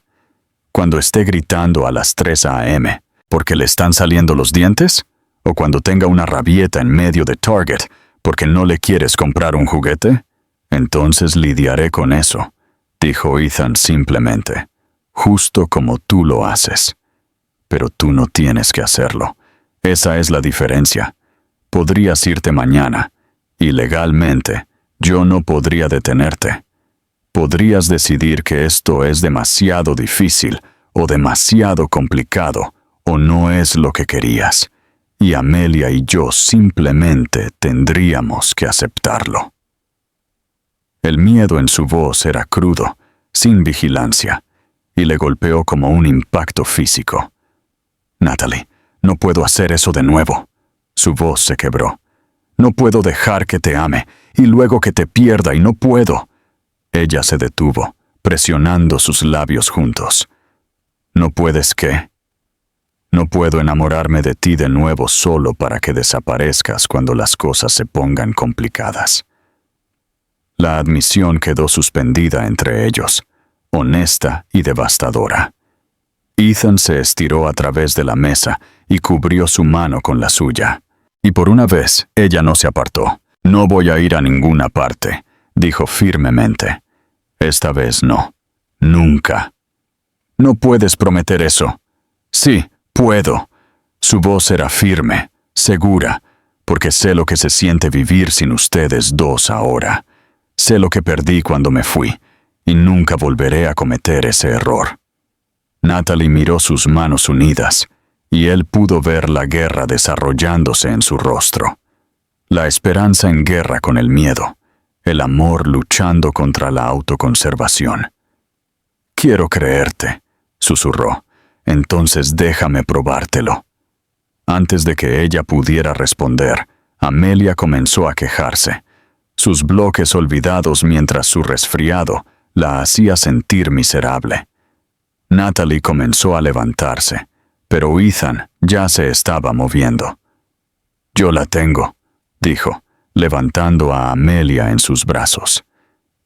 Cuando esté gritando a las 3 a.m. porque le están saliendo los dientes, o cuando tenga una rabieta en medio de Target porque no le quieres comprar un juguete, entonces lidiaré con eso, dijo Ethan simplemente, justo como tú lo haces. Pero tú no tienes que hacerlo. Esa es la diferencia. Podrías irte mañana, y legalmente, yo no podría detenerte. Podrías decidir que esto es demasiado difícil, o demasiado complicado, o no es lo que querías, y Amelia y yo simplemente tendríamos que aceptarlo. El miedo en su voz era crudo, sin vigilancia, y le golpeó como un impacto físico. Natalie, no puedo hacer eso de nuevo. Su voz se quebró. No puedo dejar que te ame, y luego que te pierda, y no puedo. Ella se detuvo, presionando sus labios juntos. ¿No puedes qué? No puedo enamorarme de ti de nuevo solo para que desaparezcas cuando las cosas se pongan complicadas. La admisión quedó suspendida entre ellos, honesta y devastadora. Ethan se estiró a través de la mesa y cubrió su mano con la suya. Y por una vez, ella no se apartó. «No voy a ir a ninguna parte», dijo firmemente. «Esta vez no. Nunca». «No puedes prometer eso». «Sí, puedo». Su voz era firme, segura, porque sé lo que se siente vivir sin ustedes dos ahora. Sé lo que perdí cuando me fui, y nunca volveré a cometer ese error. Natalie miró sus manos unidas, y él pudo ver la guerra desarrollándose en su rostro. La esperanza en guerra con el miedo, el amor luchando contra la autoconservación. «Quiero creerte», susurró. «Entonces déjame probártelo». Antes de que ella pudiera responder, Amelia comenzó a quejarse. Sus bloques olvidados mientras su resfriado la hacía sentir miserable. Natalie comenzó a levantarse, pero Ethan ya se estaba moviendo. «Yo la tengo», dijo, levantando a Amelia en sus brazos.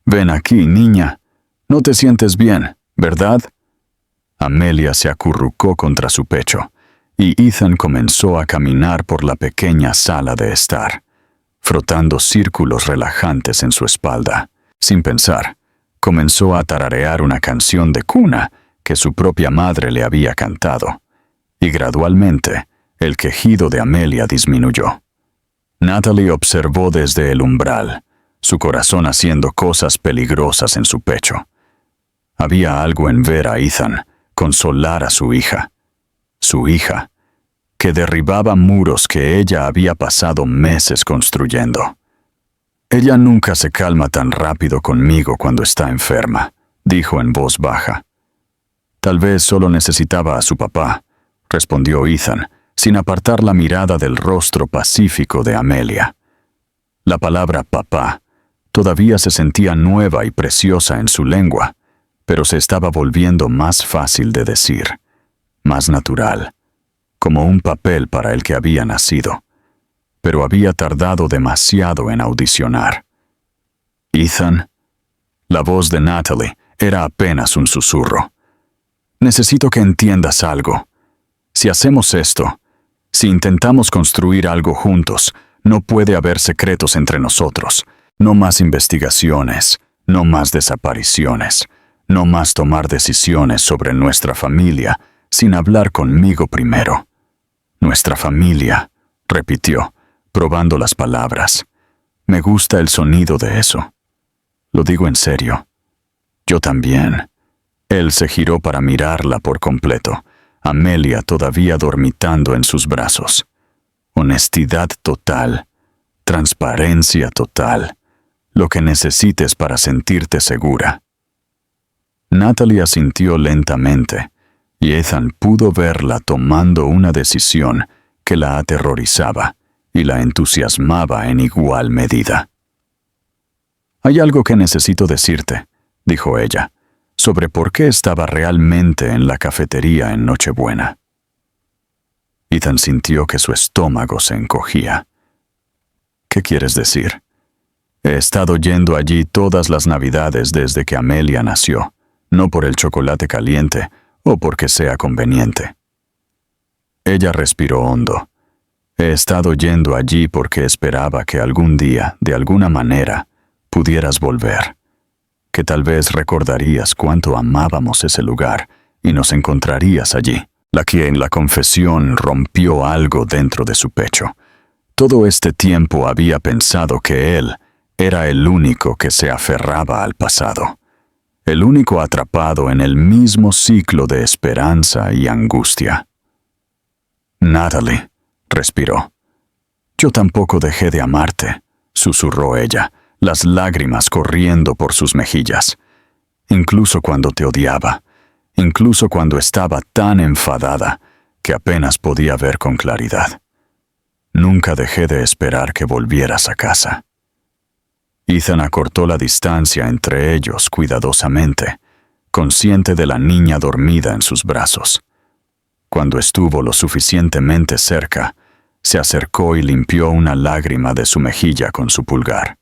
«Ven aquí, niña. No te sientes bien, ¿verdad?» Amelia se acurrucó contra su pecho, y Ethan comenzó a caminar por la pequeña sala de estar, frotando círculos relajantes en su espalda. Sin pensar, comenzó a tararear una canción de cuna que su propia madre le había cantado, y gradualmente el quejido de Amelia disminuyó. Natalie observó desde el umbral, su corazón haciendo cosas peligrosas en su pecho. Había algo en ver a Ethan consolar a su hija, que derribaba muros que ella había pasado meses construyendo. «Ella nunca se calma tan rápido conmigo cuando está enferma», dijo en voz baja. «Tal vez solo necesitaba a su papá», respondió Ethan, sin apartar la mirada del rostro pacífico de Amelia. La palabra papá todavía se sentía nueva y preciosa en su lengua, pero se estaba volviendo más fácil de decir, más natural, como un papel para el que había nacido, pero había tardado demasiado en audicionar. Ethan. La voz de Natalie era apenas un susurro. Necesito que entiendas algo. Si hacemos esto, si intentamos construir algo juntos, no puede haber secretos entre nosotros. No más investigaciones, no más desapariciones, no más tomar decisiones sobre nuestra familia sin hablar conmigo primero. Nuestra familia, repitió, probando las palabras. Me gusta el sonido de eso. Lo digo en serio. Yo también. Él se giró para mirarla por completo, Amelia todavía dormitando en sus brazos. Honestidad total, transparencia total, lo que necesites para sentirte segura. Natalie asintió lentamente, y Ethan pudo verla tomando una decisión que la aterrorizaba y la entusiasmaba en igual medida. Hay algo que necesito decirte, dijo ella, sobre por qué estaba realmente en la cafetería en Nochebuena. Ethan sintió que su estómago se encogía. ¿Qué quieres decir? He estado yendo allí todas las Navidades desde que Amelia nació, no por el chocolate caliente o porque sea conveniente. Ella respiró hondo. He estado yendo allí porque esperaba que algún día, de alguna manera, pudieras volver, que tal vez recordarías cuánto amábamos ese lugar y nos encontrarías allí. La que en la confesión rompió algo dentro de su pecho. Todo este tiempo había pensado que él era el único que se aferraba al pasado, el único atrapado en el mismo ciclo de esperanza y angustia. Natalie, respiró. Yo tampoco dejé de amarte, susurró ella, las lágrimas corriendo por sus mejillas. Incluso cuando te odiaba, incluso cuando estaba tan enfadada que apenas podía ver con claridad. Nunca dejé de esperar que volvieras a casa. Ethan acortó la distancia entre ellos cuidadosamente, consciente de la niña dormida en sus brazos. Cuando estuvo lo suficientemente cerca, se acercó y limpió una lágrima de su mejilla con su pulgar.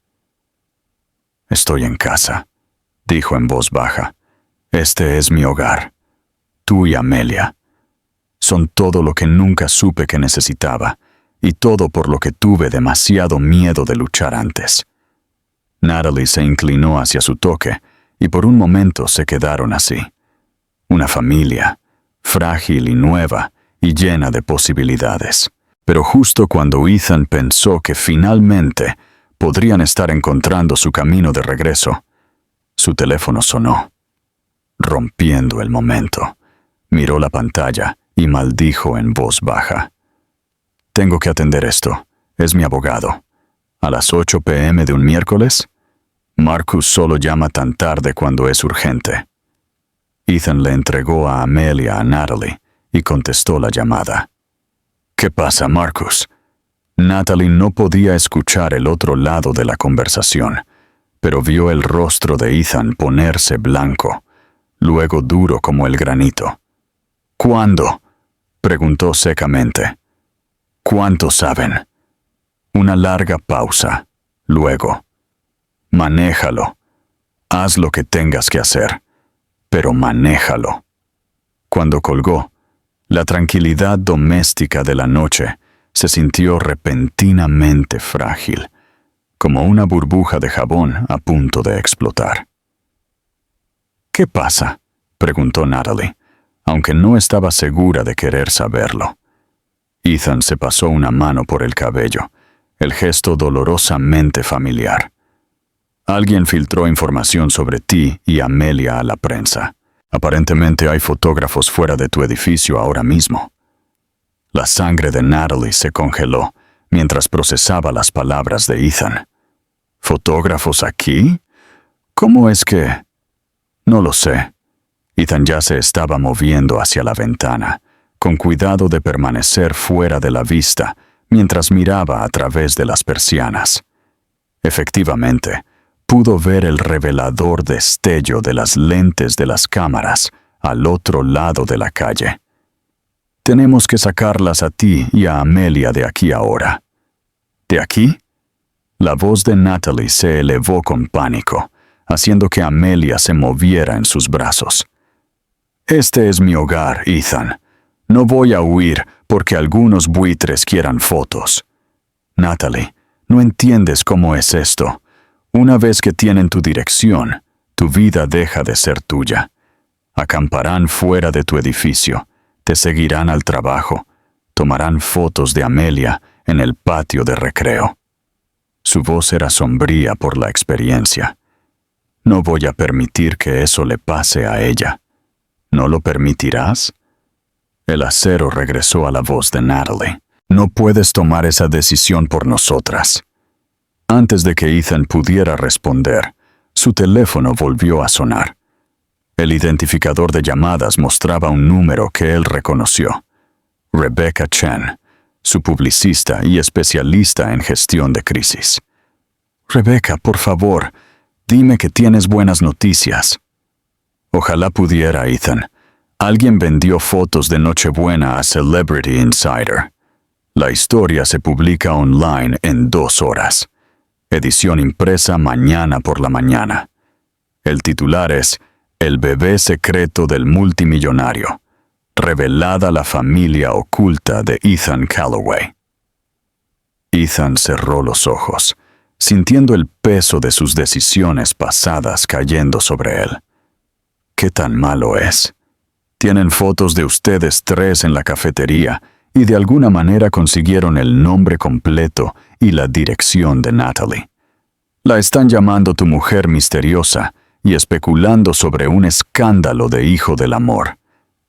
Estoy en casa, dijo en voz baja. Este es mi hogar. Tú y Amelia. Son todo lo que nunca supe que necesitaba, y todo por lo que tuve demasiado miedo de luchar antes. Natalie se inclinó hacia su toque, y por un momento se quedaron así. Una familia, frágil y nueva, y llena de posibilidades. Pero justo cuando Ethan pensó que finalmente podrían estar encontrando su camino de regreso, su teléfono sonó. Rompiendo el momento, miró la pantalla y maldijo en voz baja. Tengo que atender esto. Es mi abogado. ¿A las 8 p.m. de un miércoles? Marcus solo llama tan tarde cuando es urgente. Ethan le entregó a Amelia a Natalie y contestó la llamada. ¿Qué pasa, Marcus? Natalie no podía escuchar el otro lado de la conversación, pero vio el rostro de Ethan ponerse blanco, luego duro como el granito. ¿Cuándo? Preguntó secamente. ¿Cuánto saben? Una larga pausa. Luego. Manéjalo. Haz lo que tengas que hacer, pero manéjalo. Cuando colgó, la tranquilidad doméstica de la noche se sintió repentinamente frágil, como una burbuja de jabón a punto de explotar. ¿Qué pasa?, preguntó Natalie, aunque no estaba segura de querer saberlo. Ethan se pasó una mano por el cabello, el gesto dolorosamente familiar. Alguien filtró información sobre ti y Amelia a la prensa. Aparentemente hay fotógrafos fuera de tu edificio ahora mismo. La sangre de Natalie se congeló mientras procesaba las palabras de Ethan. ¿Fotógrafos aquí? ¿Cómo es que...? No lo sé. Ethan ya se estaba moviendo hacia la ventana, con cuidado de permanecer fuera de la vista mientras miraba a través de las persianas. Efectivamente, pudo ver el revelador destello de las lentes de las cámaras al otro lado de la calle. Tenemos que sacarlas a ti y a Amelia de aquí ahora. ¿De aquí? La voz de Natalie se elevó con pánico, haciendo que Amelia se moviera en sus brazos. Este es mi hogar, Ethan. No voy a huir porque algunos buitres quieran fotos. Natalie, no entiendes cómo es esto. Una vez que tienen tu dirección, tu vida deja de ser tuya. Acamparán fuera de tu edificio, te seguirán al trabajo, tomarán fotos de Amelia en el patio de recreo. Su voz era sombría por la experiencia. No voy a permitir que eso le pase a ella. ¿No lo permitirás? El acero regresó a la voz de Natalie. No puedes tomar esa decisión por nosotras. Antes de que Ethan pudiera responder, su teléfono volvió a sonar. El identificador de llamadas mostraba un número que él reconoció. Rebecca Chen, su publicista y especialista en gestión de crisis. Rebecca, por favor, dime que tienes buenas noticias. Ojalá pudiera, Ethan. Alguien vendió fotos de Nochebuena a Celebrity Insider. La historia se publica online en 2 horas. Edición impresa mañana por la mañana. El titular es El bebé secreto del multimillonario. Revelada la familia oculta de Ethan Calloway. Ethan cerró los ojos, sintiendo el peso de sus decisiones pasadas cayendo sobre él. ¿Qué tan malo es? Tienen fotos de ustedes 3 en la cafetería y de alguna manera consiguieron el nombre completo y la dirección de Natalie. La están llamando tu mujer misteriosa y especulando sobre un escándalo de hijo del amor.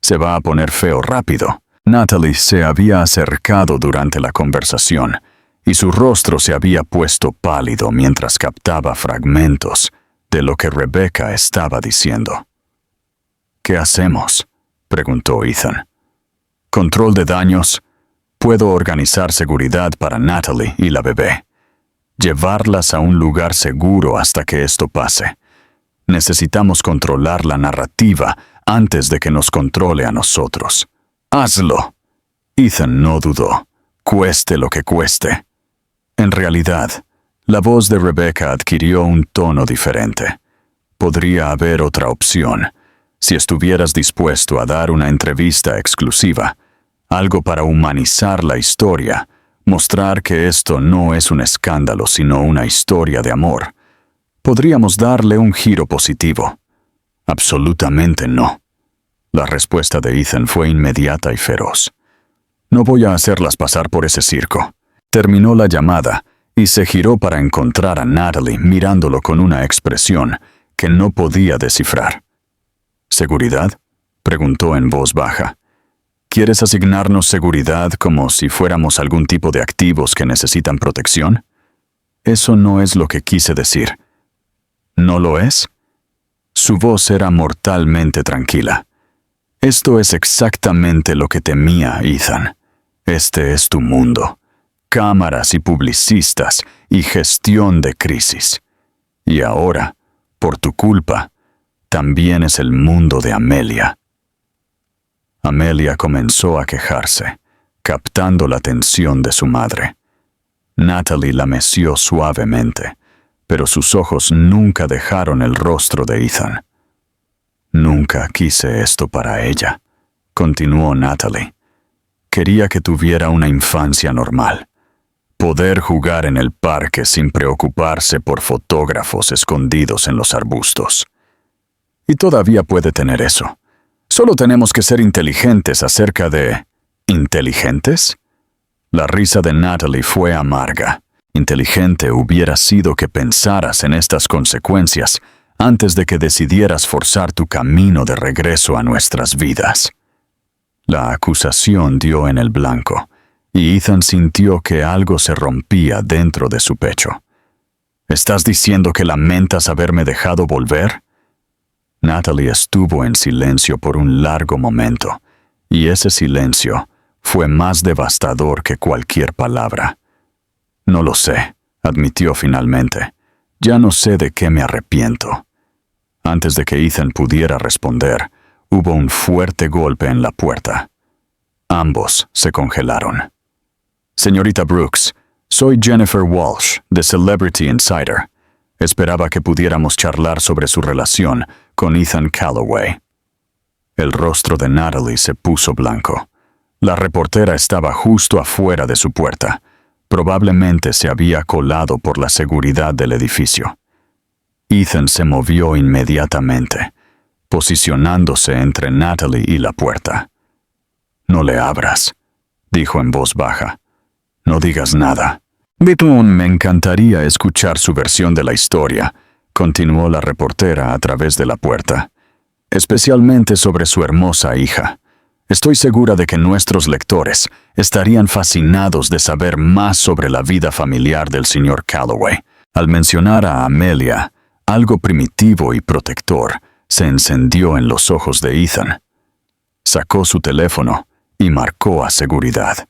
Se va a poner feo rápido. Natalie se había acercado durante la conversación y su rostro se había puesto pálido mientras captaba fragmentos de lo que Rebecca estaba diciendo. ¿Qué hacemos?, preguntó Ethan. Control de daños. Puedo organizar seguridad para Natalie y la bebé. Llevarlas a un lugar seguro hasta que esto pase. Necesitamos controlar la narrativa antes de que nos controle a nosotros. ¡Hazlo! Ethan no dudó, cueste lo que cueste. En realidad, la voz de Rebecca adquirió un tono diferente. Podría haber otra opción, si estuvieras dispuesto a dar una entrevista exclusiva, algo para humanizar la historia, mostrar que esto no es un escándalo sino una historia de amor. Podríamos darle un giro positivo. Absolutamente no. La respuesta de Ethan fue inmediata y feroz. No voy a hacerlas pasar por ese circo. Terminó la llamada y se giró para encontrar a Natalie mirándolo con una expresión que no podía descifrar. ¿Seguridad?, preguntó en voz baja. ¿Quieres asignarnos seguridad como si fuéramos algún tipo de activos que necesitan protección? Eso no es lo que quise decir. ¿No lo es? Su voz era mortalmente tranquila. Esto es exactamente lo que temía, Ethan. Este es tu mundo. Cámaras y publicistas y gestión de crisis. Y ahora, por tu culpa, también es el mundo de Amelia. Amelia comenzó a quejarse, captando la atención de su madre. Natalie la meció suavemente, pero sus ojos nunca dejaron el rostro de Ethan. Nunca quise esto para ella, continuó Natalie. Quería que tuviera una infancia normal. Poder jugar en el parque sin preocuparse por fotógrafos escondidos en los arbustos. Y todavía puede tener eso. Solo tenemos que ser inteligentes acerca de... ¿Inteligentes? La risa de Natalie fue amarga. Inteligente hubiera sido que pensaras en estas consecuencias antes de que decidieras forzar tu camino de regreso a nuestras vidas. La acusación dio en el blanco, y Ethan sintió que algo se rompía dentro de su pecho. ¿Estás diciendo que lamentas haberme dejado volver? Natalie estuvo en silencio por un largo momento, Y ese silencio fue más devastador que cualquier palabra. No lo sé, admitió finalmente. Ya no sé de qué me arrepiento. Antes de que Ethan pudiera responder, hubo un fuerte golpe en la puerta. Ambos se congelaron. Señorita Brooks, soy Jennifer Walsh, de Celebrity Insider. Esperaba que pudiéramos charlar sobre su relación con Ethan Calloway. El rostro de Natalie se puso blanco. La reportera estaba justo afuera de su puerta. Probablemente se había colado por la seguridad del edificio. Ethan se movió inmediatamente, posicionándose entre Natalie y la puerta. «No le abras», dijo en voz baja. «No digas nada». «Me encantaría escuchar su versión de la historia», continuó la reportera a través de la puerta. «Especialmente sobre su hermosa hija. Estoy segura de que nuestros lectores estarían fascinados de saber más sobre la vida familiar del señor Calloway». Al mencionar a Amelia, algo primitivo y protector se encendió en los ojos de Ethan. Sacó su teléfono y marcó a seguridad,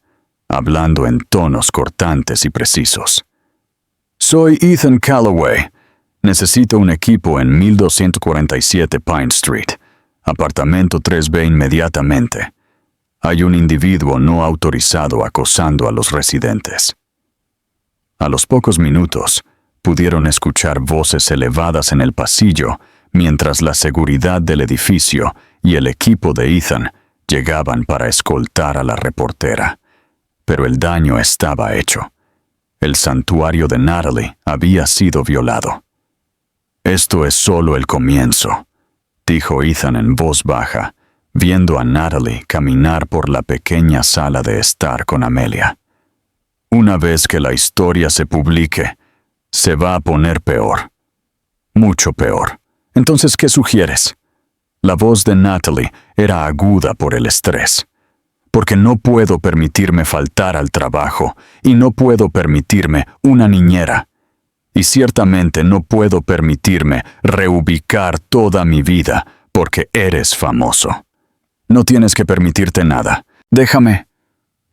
hablando en tonos cortantes y precisos. «Soy Ethan Calloway. Necesito un equipo en 1247 Pine Street, apartamento 3B inmediatamente. Hay un individuo no autorizado acosando a los residentes». A los pocos minutos, pudieron escuchar voces elevadas en el pasillo mientras la seguridad del edificio y el equipo de Ethan llegaban para escoltar a la reportera. Pero el daño estaba hecho. El santuario de Natalie había sido violado. «Esto es solo el comienzo», dijo Ethan en voz baja, viendo a Natalie caminar por la pequeña sala de estar con Amelia. «Una vez que la historia se publique, se va a poner peor. Mucho peor. Entonces, ¿qué sugieres?» La voz de Natalie era aguda por el estrés. «Porque no puedo permitirme faltar al trabajo y no puedo permitirme una niñera. Y ciertamente no puedo permitirme reubicar toda mi vida porque eres famoso. No tienes que permitirte nada. Déjame».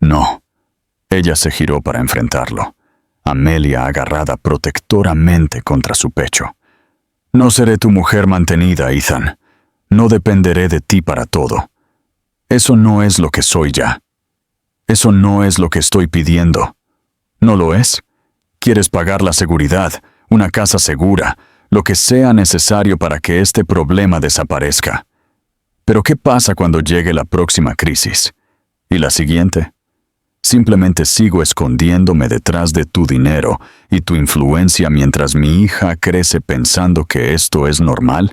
«No». Ella se giró para enfrentarlo, Amelia agarrada protectoramente contra su pecho. «No seré tu mujer mantenida, Ethan. No dependeré de ti para todo. Eso no es lo que soy ya. Eso no es lo que estoy pidiendo. ¿No lo es? Quieres pagar la seguridad, una casa segura, lo que sea necesario para que este problema desaparezca. Pero ¿qué pasa cuando llegue la próxima crisis? ¿Y la siguiente? Simplemente sigo escondiéndome detrás de tu dinero y tu influencia mientras mi hija crece pensando que esto es normal».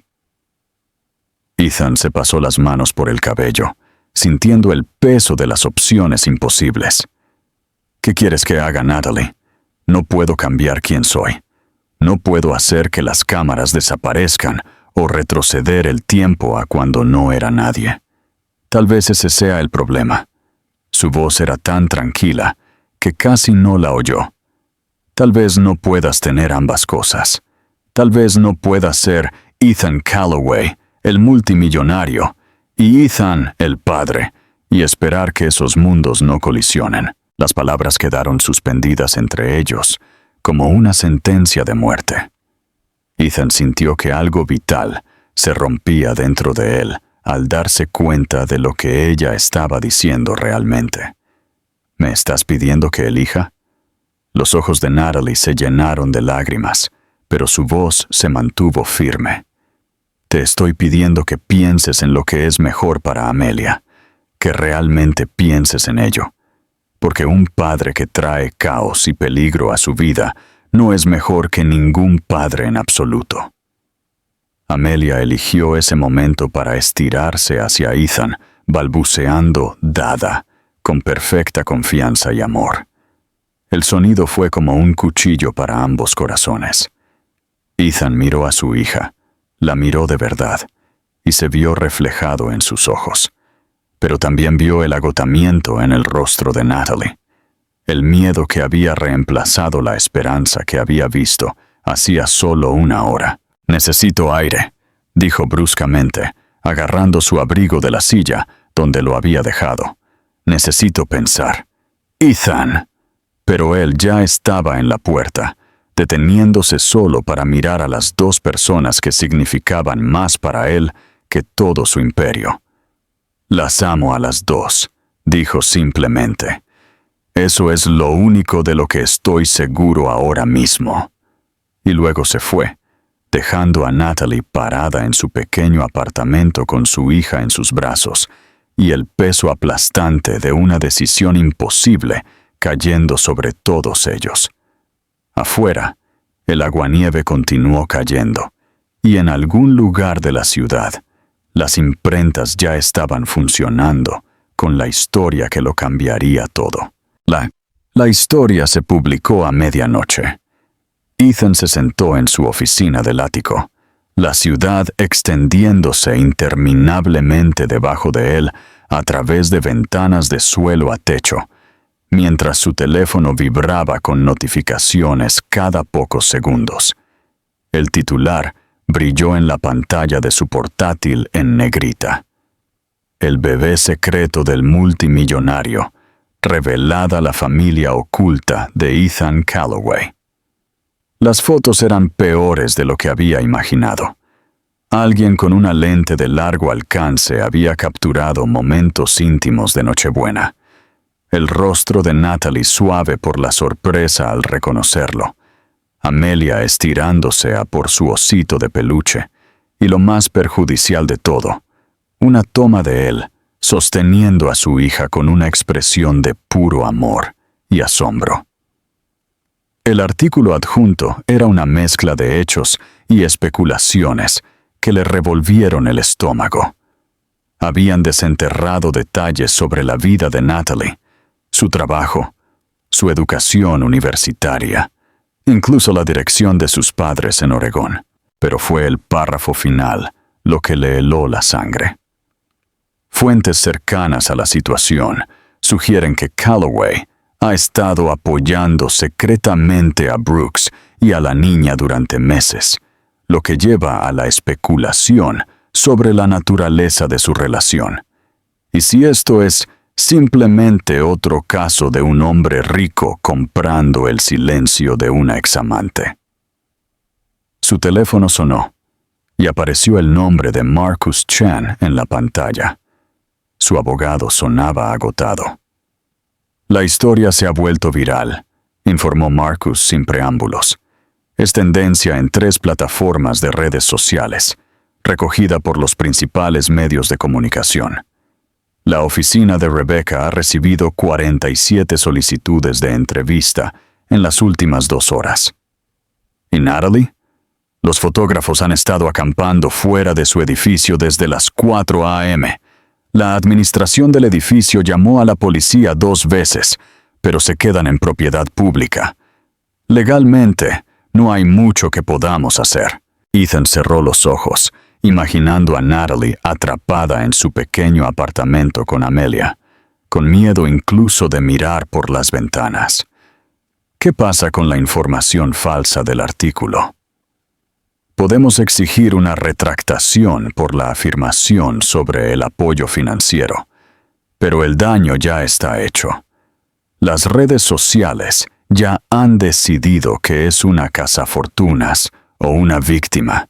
Ethan se pasó las manos por el cabello, sintiendo el peso de las opciones imposibles. «¿Qué quieres que haga, Natalie? No puedo cambiar quién soy. No puedo hacer que las cámaras desaparezcan o retroceder el tiempo a cuando no era nadie. Tal vez ese sea el problema». Su voz era tan tranquila que casi no la oyó. «Tal vez no puedas tener ambas cosas. Tal vez no puedas ser Ethan Calloway, el multimillonario, y Ethan, el padre, y esperar que esos mundos no colisionen». Las palabras quedaron suspendidas entre ellos, como una sentencia de muerte. Ethan sintió que algo vital se rompía dentro de él al darse cuenta de lo que ella estaba diciendo realmente. «¿Me estás pidiendo que elija?» Los ojos de Natalie se llenaron de lágrimas, pero su voz se mantuvo firme. «Te estoy pidiendo que pienses en lo que es mejor para Amelia, que realmente pienses en ello, porque un padre que trae caos y peligro a su vida no es mejor que ningún padre en absoluto». Amelia eligió ese momento para estirarse hacia Ethan, balbuceando «dada», con perfecta confianza y amor. El sonido fue como un cuchillo para ambos corazones. Ethan miró a su hija, la miró de verdad, y se vio reflejado en sus ojos. Pero también vio el agotamiento en el rostro de Natalie, el miedo que había reemplazado la esperanza que había visto hacía solo una hora. «Necesito aire», dijo bruscamente, agarrando su abrigo de la silla, donde lo había dejado. Necesito pensar. Ethan. Pero él ya estaba en la puerta, deteniéndose solo para mirar a las dos personas que significaban más para él que todo su imperio. Las amo a las dos, dijo simplemente. Eso es lo único de lo que estoy seguro ahora mismo. Y luego se fue, dejando a Natalie parada en su pequeño apartamento con su hija en sus brazos y el peso aplastante de una decisión imposible cayendo sobre todos ellos. Afuera, el aguanieve continuó cayendo, y en algún lugar de la ciudad, las imprentas ya estaban funcionando con la historia que lo cambiaría todo. La historia se publicó a medianoche. Ethan se sentó en su oficina del ático, la ciudad extendiéndose interminablemente debajo de él a través de ventanas de suelo a techo, mientras su teléfono vibraba con notificaciones cada pocos segundos. El titular brilló en la pantalla de su portátil en negrita. El bebé secreto del multimillonario, revelada la familia oculta de Ethan Calloway. Las fotos eran peores de lo que había imaginado. Alguien con una lente de largo alcance había capturado momentos íntimos de Nochebuena. El rostro de Natalie suave por la sorpresa al reconocerlo. Amelia estirándose a por su osito de peluche. Y lo más perjudicial de todo, una toma de él, sosteniendo a su hija con una expresión de puro amor y asombro. El artículo adjunto era una mezcla de hechos y especulaciones que le revolvieron el estómago. Habían desenterrado detalles sobre la vida de Natalie, su trabajo, su educación universitaria, incluso la dirección de sus padres en Oregón, pero fue el párrafo final lo que le heló la sangre. Fuentes cercanas a la situación sugieren que Calloway ha estado apoyando secretamente a Brooks y a la niña durante meses, lo que lleva a la especulación sobre la naturaleza de su relación. Y si esto es simplemente otro caso de un hombre rico comprando el silencio de una examante. Su teléfono sonó y apareció el nombre de Marcus Chan en la pantalla. Su abogado sonaba agotado. La historia se ha vuelto viral, informó Marcus sin preámbulos. Es tendencia en 3 plataformas de redes sociales, recogida por los principales medios de comunicación. La oficina de Rebecca ha recibido 47 solicitudes de entrevista en las últimas 2 horas. ¿Y Natalie? Los fotógrafos han estado acampando fuera de su edificio desde las 4 a.m., La administración del edificio llamó a la policía 2 veces, pero se quedan en propiedad pública. Legalmente, no hay mucho que podamos hacer. Ethan cerró los ojos, imaginando a Natalie atrapada en su pequeño apartamento con Amelia, con miedo incluso de mirar por las ventanas. ¿Qué pasa con la información falsa del artículo? Podemos exigir una retractación por la afirmación sobre el apoyo financiero, pero el daño ya está hecho. Las redes sociales ya han decidido que es una cazafortunas o una víctima,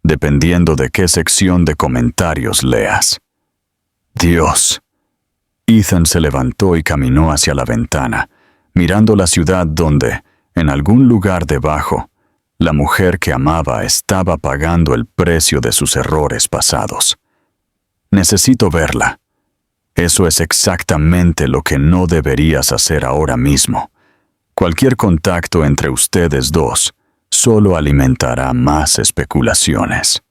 dependiendo de qué sección de comentarios leas. Dios. Ethan se levantó y caminó hacia la ventana, mirando la ciudad donde, en algún lugar debajo, la mujer que amaba estaba pagando el precio de sus errores pasados. Necesito verla. Eso es exactamente lo que no deberías hacer ahora mismo. Cualquier contacto entre ustedes dos solo alimentará más especulaciones.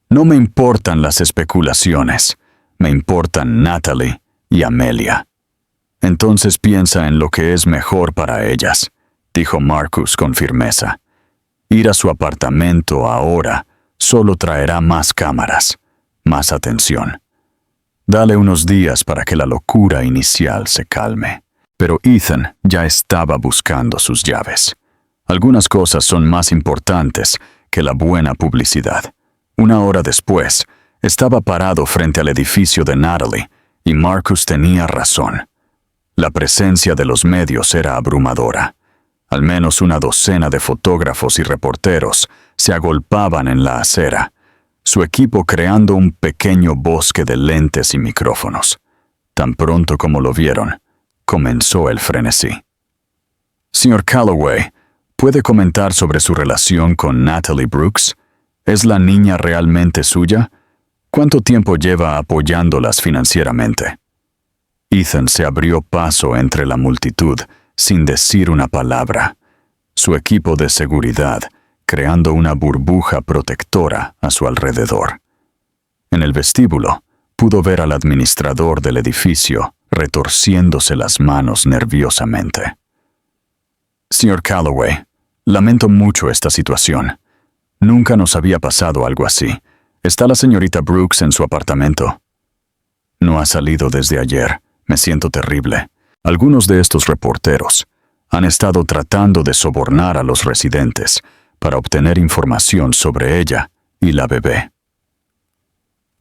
No me importan las especulaciones, me importan Natalie y Amelia. Entonces piensa en lo que es mejor para ellas, dijo Marcus con firmeza. Ir a su apartamento ahora solo traerá más cámaras, más atención. Dale unos días para que la locura inicial se calme. Pero Ethan ya estaba buscando sus llaves. Algunas cosas son más importantes que la buena publicidad. 1 hora después, estaba parado frente al edificio de Natalie, Y Marcus tenía razón. La presencia de los medios era abrumadora. Al menos una docena de fotógrafos y reporteros se agolpaban en la acera, su equipo creando un pequeño bosque de lentes y micrófonos. Tan pronto como lo vieron, comenzó el frenesí. Señor Calloway, ¿puede comentar sobre su relación con Natalie Brooks? ¿Es la niña realmente suya? ¿Cuánto tiempo lleva apoyándolas financieramente? Ethan se abrió paso entre la multitud sin decir una palabra. Su equipo de seguridad creando una burbuja protectora a su alrededor. En el vestíbulo, pudo ver al administrador del edificio retorciéndose las manos nerviosamente. Señor Calloway, lamento mucho esta situación. Nunca nos había pasado algo así. ¿Está la señorita Brooks en su apartamento? No ha salido desde ayer. Me siento terrible. Algunos de estos reporteros han estado tratando de sobornar a los residentes para obtener información sobre ella y la bebé.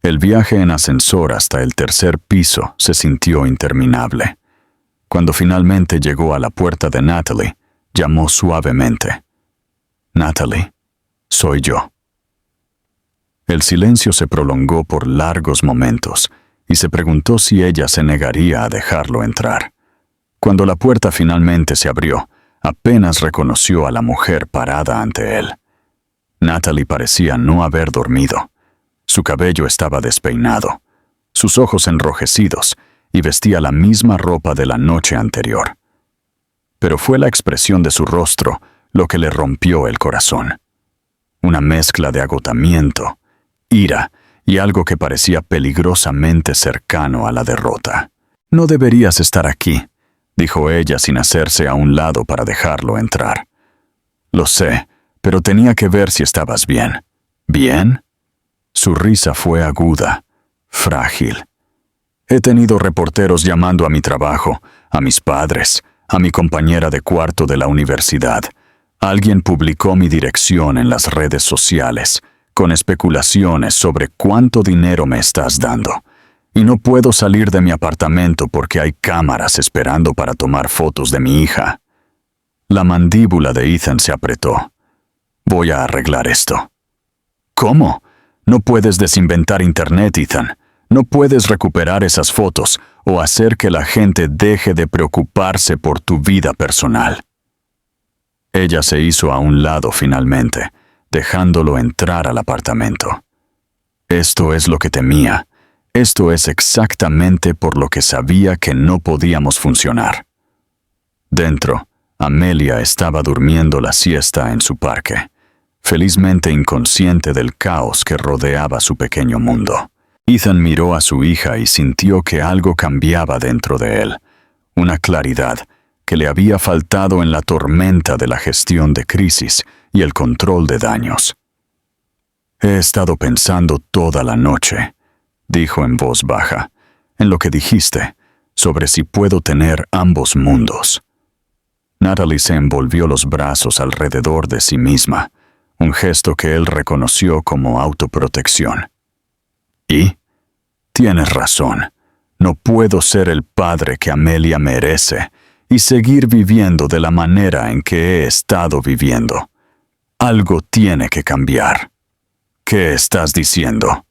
El viaje en ascensor hasta el tercer piso se sintió interminable. Cuando finalmente llegó a la puerta de Natalie, llamó suavemente. «Natalie, soy yo». El silencio se prolongó por largos momentos y se preguntó si ella se negaría a dejarlo entrar. Cuando la puerta finalmente se abrió, apenas reconoció a la mujer parada ante él. Natalie parecía no haber dormido. Su cabello estaba despeinado, sus ojos enrojecidos, y vestía la misma ropa de la noche anterior. Pero fue la expresión de su rostro lo que le rompió el corazón. Una mezcla de agotamiento, ira y algo que parecía peligrosamente cercano a la derrota. «No deberías estar aquí», dijo ella sin hacerse a un lado para dejarlo entrar. «Lo sé, pero tenía que ver si estabas bien». «¿Bien?» Su risa fue aguda, frágil. «He tenido reporteros llamando a mi trabajo, a mis padres, a mi compañera de cuarto de la universidad. Alguien publicó mi dirección en las redes sociales, con especulaciones sobre cuánto dinero me estás dando. Y no puedo salir de mi apartamento porque hay cámaras esperando para tomar fotos de mi hija». La mandíbula de Ethan se apretó. «Voy a arreglar esto». «¿Cómo? No puedes desinventar Internet, Ethan. No puedes recuperar esas fotos o hacer que la gente deje de preocuparse por tu vida personal». Ella se hizo a un lado finalmente, dejándolo entrar al apartamento. Esto es lo que temía. Esto es exactamente por lo que sabía que no podíamos funcionar. Dentro, Amelia estaba durmiendo la siesta en su parque, felizmente inconsciente del caos que rodeaba su pequeño mundo. Ethan miró a su hija y sintió que algo cambiaba dentro de él, una claridad que le había faltado en la tormenta de la gestión de crisis y el control de daños. «He estado pensando toda la noche», dijo en voz baja, «en lo que dijiste, sobre si puedo tener ambos mundos». Natalie se envolvió los brazos alrededor de sí misma, un gesto que él reconoció como autoprotección. «¿Y? Tienes razón. No puedo ser el padre que Amelia merece y seguir viviendo de la manera en que he estado viviendo. Algo tiene que cambiar». «¿Qué estás diciendo?»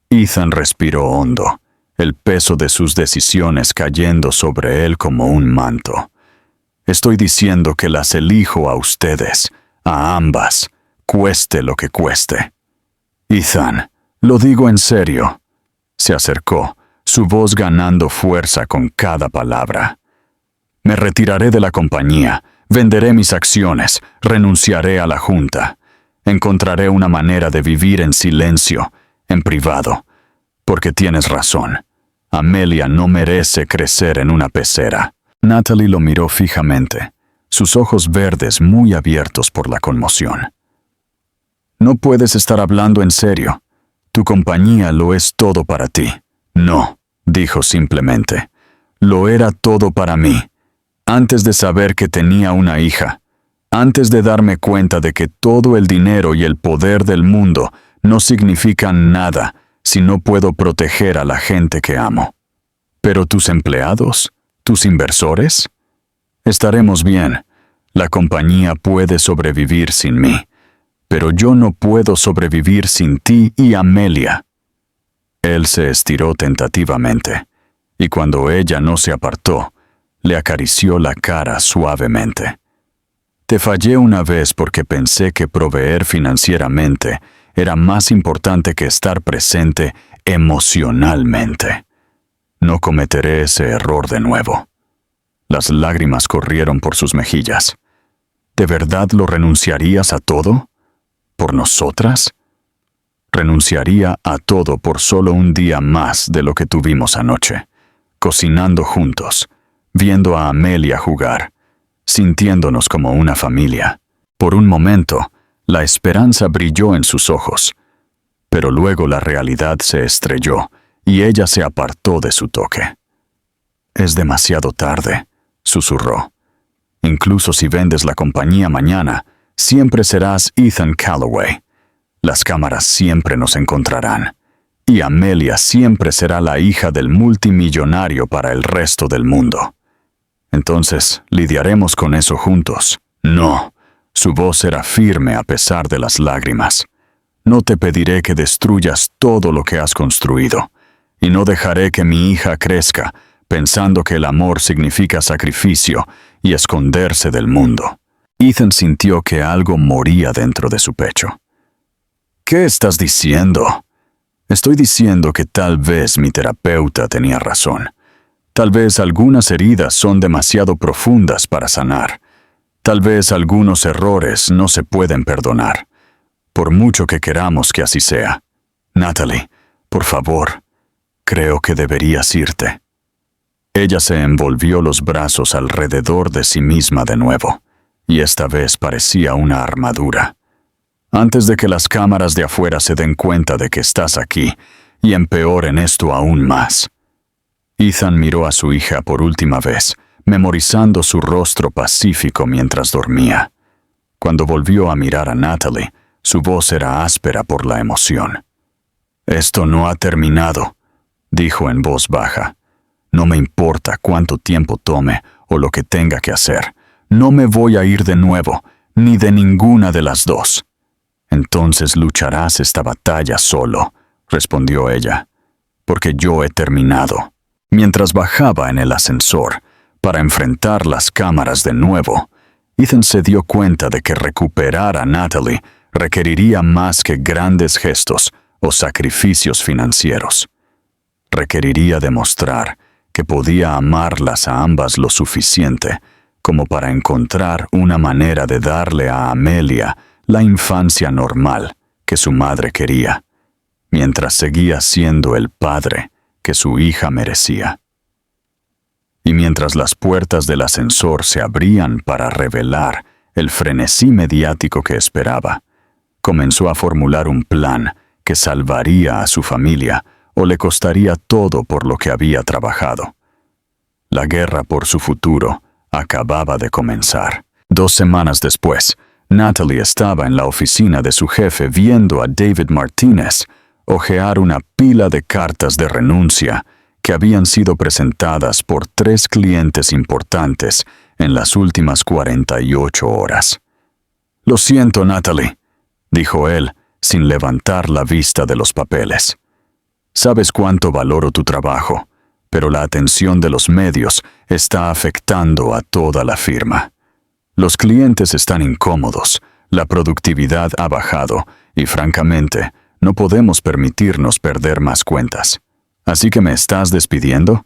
Ethan respiró hondo, el peso de sus decisiones cayendo sobre él como un manto. «Estoy diciendo que las elijo a ustedes, a ambas, cueste lo que cueste». «Ethan, lo digo en serio». Se acercó, su voz ganando fuerza con cada palabra. «Me retiraré de la compañía, venderé mis acciones, renunciaré a la junta. Encontraré una manera de vivir en silencio, en privado, porque tienes razón. Amelia no merece crecer en una pecera». Natalie lo miró fijamente, sus ojos verdes muy abiertos por la conmoción. «No puedes estar hablando en serio. Tu compañía lo es todo para ti». «No», dijo simplemente. «Lo era todo para mí. Antes de saber que tenía una hija, antes de darme cuenta de que todo el dinero y el poder del mundo no significan nada si no puedo proteger a la gente que amo. ¿Pero tus empleados? ¿Tus inversores? Estaremos bien. La compañía puede sobrevivir sin mí, pero yo no puedo sobrevivir sin ti y Amelia. Él se estiró tentativamente, y cuando ella no se apartó, le acarició la cara suavemente. Te fallé una vez porque pensé que proveer financieramente era más importante que estar presente emocionalmente. No cometeré ese error de nuevo. Las lágrimas corrieron por sus mejillas. ¿De verdad lo renunciarías a todo? ¿Por nosotras? Renunciaría a todo por solo un día más de lo que tuvimos anoche, cocinando juntos, viendo a Amelia jugar, sintiéndonos como una familia. Por un momento, la esperanza brilló en sus ojos, pero luego la realidad se estrelló y ella se apartó de su toque. «Es demasiado tarde», susurró. «Incluso si vendes la compañía mañana, siempre serás Ethan Callaway. Las cámaras siempre nos encontrarán. Y Amelia siempre será la hija del multimillonario para el resto del mundo. Entonces, lidiaremos con eso juntos». «No». Su voz era firme a pesar de las lágrimas. «No te pediré que destruyas todo lo que has construido, y no dejaré que mi hija crezca pensando que el amor significa sacrificio y esconderse del mundo». Ethan sintió que algo moría dentro de su pecho. «¿Qué estás diciendo?» «Estoy diciendo que tal vez mi terapeuta tenía razón. Tal vez algunas heridas son demasiado profundas para sanar. Tal vez algunos errores no se pueden perdonar, por mucho que queramos que así sea. Natalie, por favor, creo que deberías irte». Ella se envolvió los brazos alrededor de sí misma de nuevo, y esta vez parecía una armadura. «Antes de que las cámaras de afuera se den cuenta de que estás aquí, y empeoren esto aún más». Ethan miró a su hija por última vez, memorizando su rostro pacífico mientras dormía. Cuando volvió a mirar a Natalie, su voz era áspera por la emoción. «Esto no ha terminado», dijo en voz baja. «No me importa cuánto tiempo tome o lo que tenga que hacer. No me voy a ir de nuevo, ni de ninguna de las dos». «Entonces lucharás esta batalla solo», respondió ella, «porque yo he terminado». Mientras bajaba en el ascensor, para enfrentar las cámaras de nuevo, Ethan se dio cuenta de que recuperar a Natalie requeriría más que grandes gestos o sacrificios financieros. Requeriría demostrar que podía amarlas a ambas lo suficiente como para encontrar una manera de darle a Amelia la infancia normal que su madre quería, mientras seguía siendo el padre que su hija merecía. Y mientras las puertas del ascensor se abrían para revelar el frenesí mediático que esperaba, comenzó a formular un plan que salvaría a su familia o le costaría todo por lo que había trabajado. La guerra por su futuro acababa de comenzar. 2 semanas después, Natalie estaba en la oficina de su jefe viendo a David Martínez hojear una pila de cartas de renuncia que habían sido presentadas por 3 clientes importantes en las últimas 48 horas. «Lo siento, Natalie», dijo él, sin levantar la vista de los papeles. «Sabes cuánto valoro tu trabajo, pero la atención de los medios está afectando a toda la firma. Los clientes están incómodos, la productividad ha bajado y, francamente, no podemos permitirnos perder más cuentas. ¿Así que me estás despidiendo?»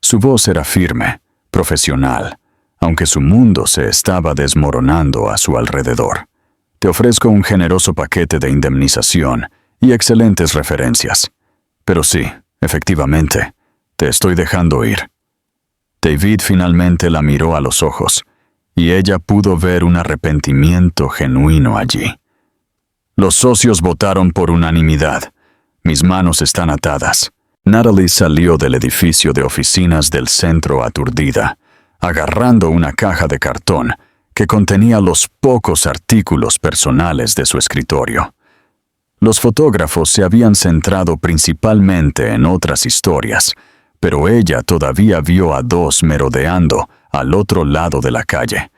Su voz era firme, profesional, aunque su mundo se estaba desmoronando a su alrededor. «Te ofrezco un generoso paquete de indemnización y excelentes referencias. Pero sí, efectivamente, te estoy dejando ir». David finalmente la miró a los ojos, y ella pudo ver un arrepentimiento genuino allí. «Los socios votaron por unanimidad. Mis manos están atadas». Natalie salió del edificio de oficinas del centro aturdida, agarrando una caja de cartón que contenía los pocos artículos personales de su escritorio. Los fotógrafos se habían centrado principalmente en otras historias, pero ella todavía vio a dos merodeando al otro lado de la calle,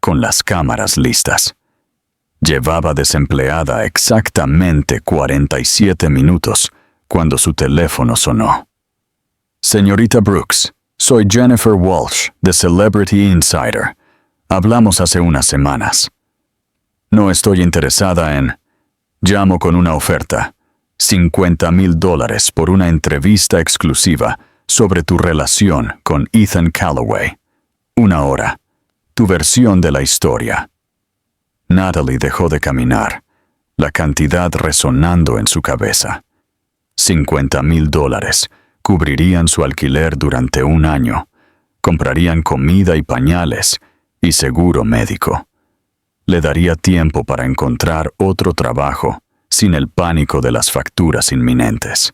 con las cámaras listas. Llevaba desempleada exactamente 47 minutos cuando su teléfono sonó. Señorita Brooks, soy Jennifer Walsh, de Celebrity Insider. Hablamos hace unas semanas. No estoy interesada en... Llamo con una oferta. $50,000 por una entrevista exclusiva sobre tu relación con Ethan Callaway. 1 hora. Tu versión de la historia. Natalie dejó de caminar, la cantidad resonando en su cabeza. $50,000 cubrirían su alquiler durante 1 año, comprarían comida y pañales y seguro médico. Le daría tiempo para encontrar otro trabajo sin el pánico de las facturas inminentes.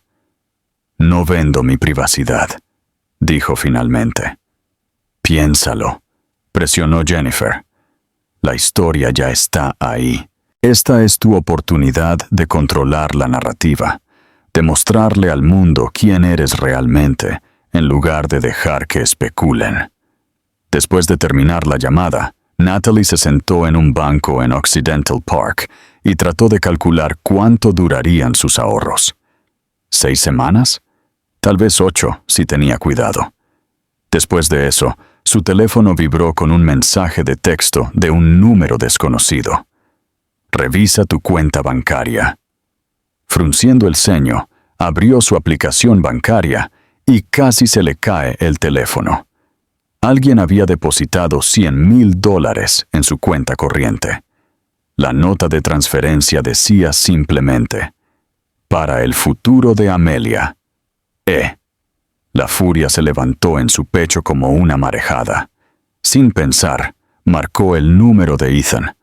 No vendo mi privacidad, dijo finalmente. Piénsalo, presionó Jennifer. La historia ya está ahí. Esta es tu oportunidad de controlar la narrativa, de mostrarle al mundo quién eres realmente, en lugar de dejar que especulen. Después de terminar la llamada, Natalie se sentó en un banco en Occidental Park y trató de calcular cuánto durarían sus ahorros. ¿6 semanas? Tal vez 8, si tenía cuidado. Después de eso, su teléfono vibró con un mensaje de texto de un número desconocido. Revisa tu cuenta bancaria. Frunciendo el ceño, abrió su aplicación bancaria y casi se le cae el teléfono. Alguien había depositado $100,000 en su cuenta corriente. La nota de transferencia decía simplemente: para el futuro de Amelia. La furia se levantó en su pecho como una marejada. Sin pensar, marcó el número de Ethan.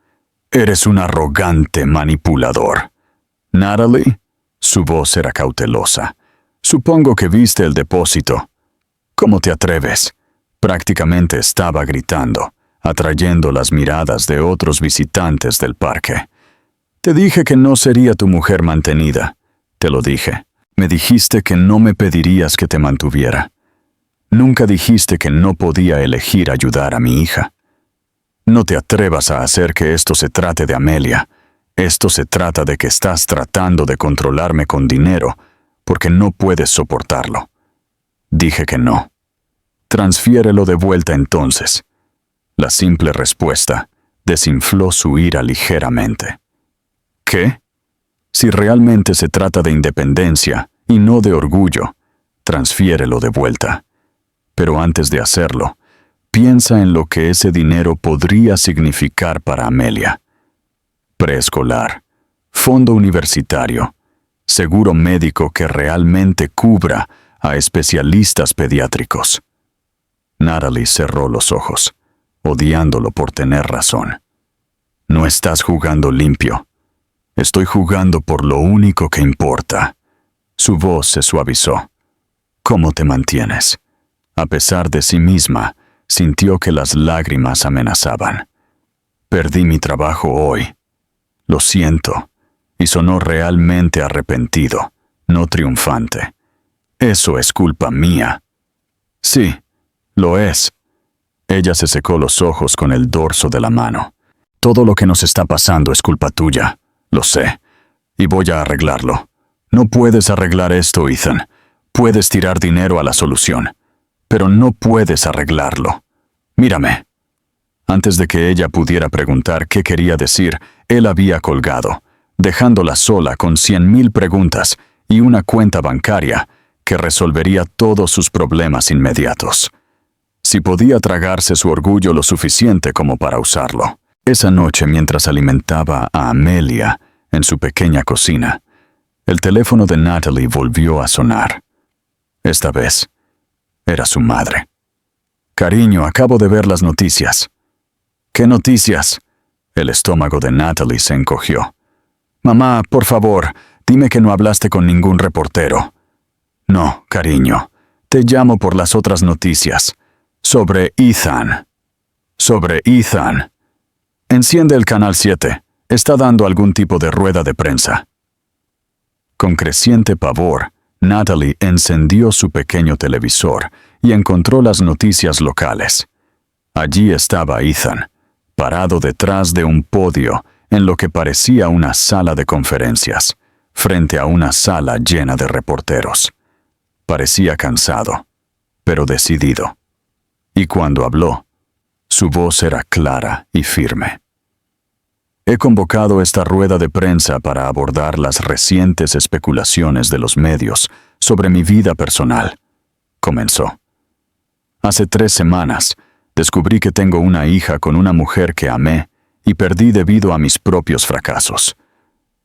Eres un arrogante manipulador. Natalie, su voz era cautelosa. Supongo que viste el depósito. ¿Cómo te atreves? Prácticamente estaba gritando, atrayendo las miradas de otros visitantes del parque. Te dije que no sería tu mujer mantenida. Te lo dije. Me dijiste que no me pedirías que te mantuviera. Nunca dijiste que no podía elegir ayudar a mi hija. No te atrevas a hacer que esto se trate de Amelia. Esto se trata de que estás tratando de controlarme con dinero, porque no puedes soportarlo. Dije que no. Transfiérelo de vuelta entonces. La simple respuesta desinfló su ira ligeramente. ¿Qué? Si realmente se trata de independencia y no de orgullo, transfiérelo de vuelta. Pero antes de hacerlo, piensa en lo que ese dinero podría significar para Amelia. Preescolar, fondo universitario, seguro médico que realmente cubra a especialistas pediátricos. Natalie cerró los ojos, odiándolo por tener razón. No estás jugando limpio. Estoy jugando por lo único que importa. Su voz se suavizó. ¿Cómo te mantienes? A pesar de sí misma, sintió que las lágrimas amenazaban. Perdí mi trabajo hoy. Lo siento. Y sonó realmente arrepentido, no triunfante. Eso es culpa mía. Sí, lo es. Ella se secó los ojos con el dorso de la mano. Todo lo que nos está pasando es culpa tuya. Lo sé. Y voy a arreglarlo. No puedes arreglar esto, Ethan. Puedes tirar dinero a la solución. Pero no puedes arreglarlo. Mírame. Antes de que ella pudiera preguntar qué quería decir, él había colgado, dejándola sola con 100,000 preguntas y una cuenta bancaria que resolvería todos sus problemas inmediatos. Si podía tragarse su orgullo lo suficiente como para usarlo. Esa noche, mientras alimentaba a Amelia en su pequeña cocina, el teléfono de Natalie volvió a sonar. Esta vez, era su madre. Cariño, acabo de ver las noticias. ¿Qué noticias? El estómago de Natalie se encogió. Mamá, por favor, dime que no hablaste con ningún reportero. No, cariño, te llamo por las otras noticias. Sobre Ethan. Sobre Ethan. Enciende el canal 7. Está dando algún tipo de rueda de prensa. Con creciente pavor, Natalie encendió su pequeño televisor y encontró las noticias locales. Allí estaba Ethan, parado detrás de un podio en lo que parecía una sala de conferencias, frente a una sala llena de reporteros. Parecía cansado, pero decidido. Y cuando habló, su voz era clara y firme. He convocado esta rueda de prensa para abordar las recientes especulaciones de los medios sobre mi vida personal, comenzó. Hace 3 semanas, descubrí que tengo una hija con una mujer que amé y perdí debido a mis propios fracasos.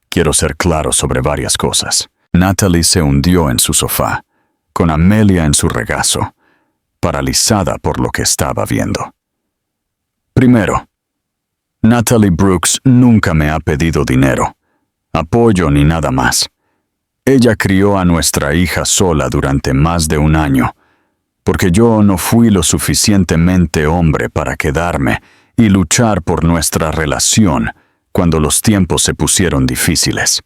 Quiero ser claro sobre varias cosas. Natalie se hundió en su sofá, con Amelia en su regazo, paralizada por lo que estaba viendo. Primero, Natalie Brooks nunca me ha pedido dinero, apoyo ni nada más. Ella crió a nuestra hija sola durante más de 1 año, porque yo no fui lo suficientemente hombre para quedarme y luchar por nuestra relación cuando los tiempos se pusieron difíciles.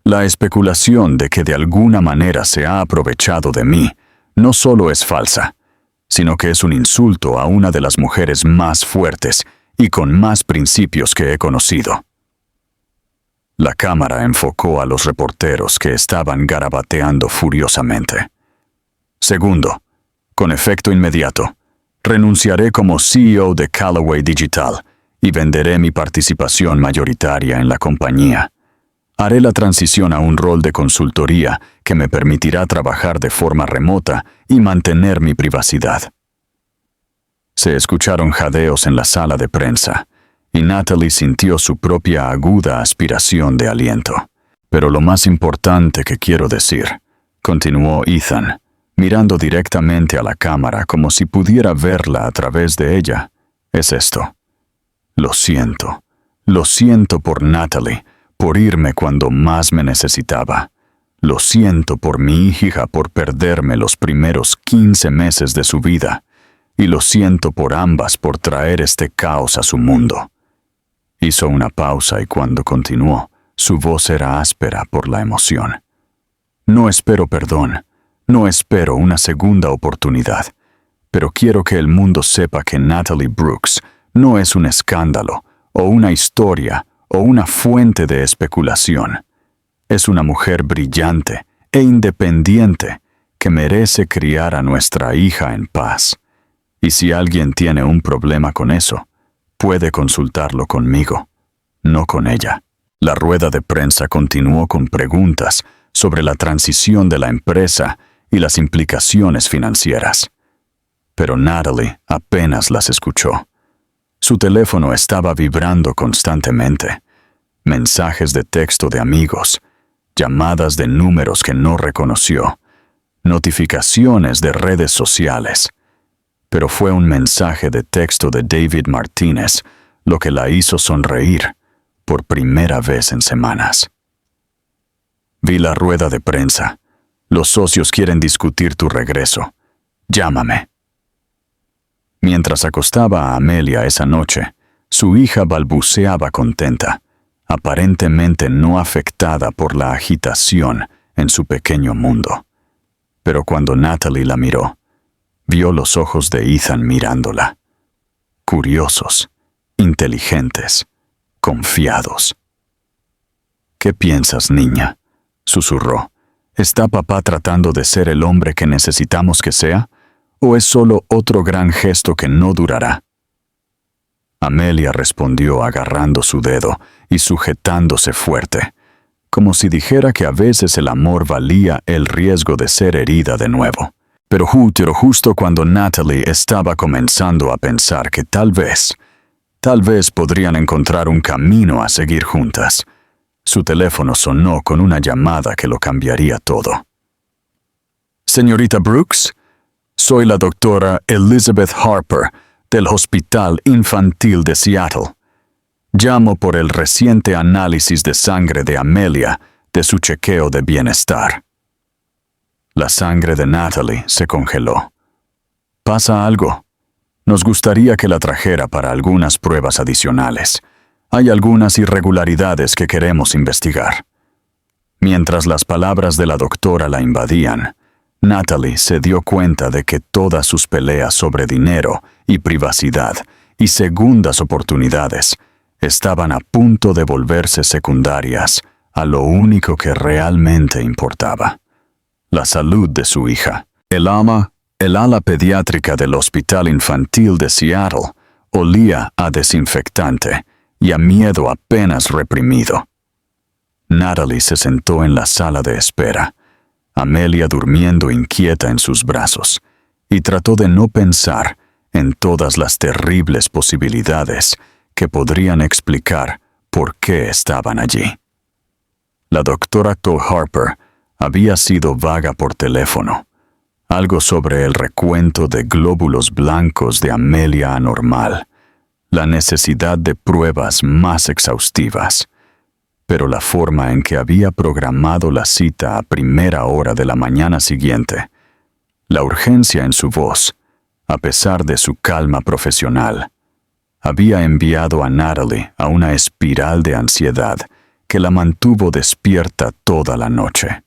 La especulación de que de alguna manera se ha aprovechado de mí no solo es falsa, sino que es un insulto a una de las mujeres más fuertes y con más principios que he conocido. La cámara enfocó a los reporteros que estaban garabateando furiosamente. Segundo, con efecto inmediato, renunciaré como CEO de Callaway Digital y venderé mi participación mayoritaria en la compañía. Haré la transición a un rol de consultoría que me permitirá trabajar de forma remota y mantener mi privacidad. Se escucharon jadeos en la sala de prensa, y Natalie sintió su propia aguda aspiración de aliento. Pero lo más importante que quiero decir, continuó Ethan, mirando directamente a la cámara como si pudiera verla a través de ella, es esto. Lo siento por Natalie, por irme cuando más me necesitaba. Lo siento por mi hija por perderme los primeros 15 meses de su vida. Y lo siento por ambas por traer este caos a su mundo. Hizo una pausa y cuando continuó, su voz era áspera por la emoción. No espero perdón, no espero una segunda oportunidad, pero quiero que el mundo sepa que Natalie Brooks no es un escándalo, o una historia, o una fuente de especulación. Es una mujer brillante e independiente que merece criar a nuestra hija en paz. Y si alguien tiene un problema con eso, puede consultarlo conmigo, no con ella. La rueda de prensa continuó con preguntas sobre la transición de la empresa y las implicaciones financieras. Pero Natalie apenas las escuchó. Su teléfono estaba vibrando constantemente. Mensajes de texto de amigos, llamadas de números que no reconoció, notificaciones de redes sociales. Pero fue un mensaje de texto de David Martínez lo que la hizo sonreír por primera vez en semanas. Vi la rueda de prensa. Los socios quieren discutir tu regreso. Llámame. Mientras acostaba a Amelia esa noche, su hija balbuceaba contenta, aparentemente no afectada por la agitación en su pequeño mundo. Pero cuando Natalie la miró, vio los ojos de Ethan mirándola. Curiosos, inteligentes, confiados. ¿Qué piensas, niña?, susurró. ¿Está papá tratando de ser el hombre que necesitamos que sea? ¿O es solo otro gran gesto que no durará? Amelia respondió agarrando su dedo y sujetándose fuerte, como si dijera que a veces el amor valía el riesgo de ser herida de nuevo. Pero justo cuando Natalie estaba comenzando a pensar que tal vez podrían encontrar un camino a seguir juntas, su teléfono sonó con una llamada que lo cambiaría todo. Señorita Brooks, soy la doctora Elizabeth Harper del Hospital Infantil de Seattle. Llamo por el reciente análisis de sangre de Amelia de su chequeo de bienestar. La sangre de Natalie se congeló. ¿Pasa algo? Nos gustaría que la trajera para algunas pruebas adicionales. Hay algunas irregularidades que queremos investigar. Mientras las palabras de la doctora la invadían, Natalie se dio cuenta de que todas sus peleas sobre dinero y privacidad y segundas oportunidades estaban a punto de volverse secundarias a lo único que realmente importaba: la salud de su hija. El ala pediátrica del Hospital Infantil de Seattle olía a desinfectante y a miedo apenas reprimido. Natalie se sentó en la sala de espera, Amelia durmiendo inquieta en sus brazos, y trató de no pensar en todas las terribles posibilidades que podrían explicar por qué estaban allí. La doctora Todd Harper había sido vaga por teléfono, algo sobre el recuento de glóbulos blancos de Amelia anormal, la necesidad de pruebas más exhaustivas, pero la forma en que había programado la cita a primera hora de la mañana siguiente, la urgencia en su voz, a pesar de su calma profesional, había enviado a Natalie a una espiral de ansiedad que la mantuvo despierta toda la noche.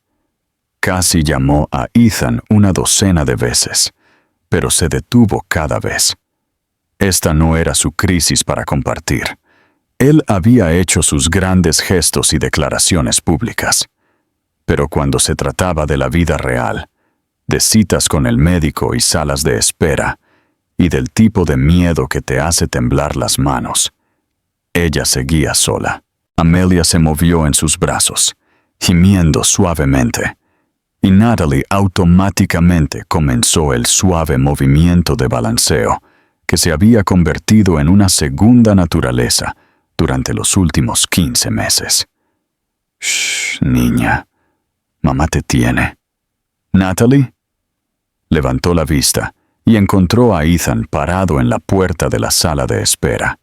Casi llamó a Ethan una docena de veces, pero se detuvo cada vez. Esta no era su crisis para compartir. Él había hecho sus grandes gestos y declaraciones públicas. Pero cuando se trataba de la vida real, de citas con el médico y salas de espera, y del tipo de miedo que te hace temblar las manos, ella seguía sola. Amelia se movió en sus brazos, gimiendo suavemente, y Natalie automáticamente comenzó el suave movimiento de balanceo que se había convertido en una segunda naturaleza durante los últimos 15 meses. «Shh, niña. Mamá te tiene». «¿Natalie?» Levantó la vista y encontró a Ethan parado en la puerta de la sala de espera,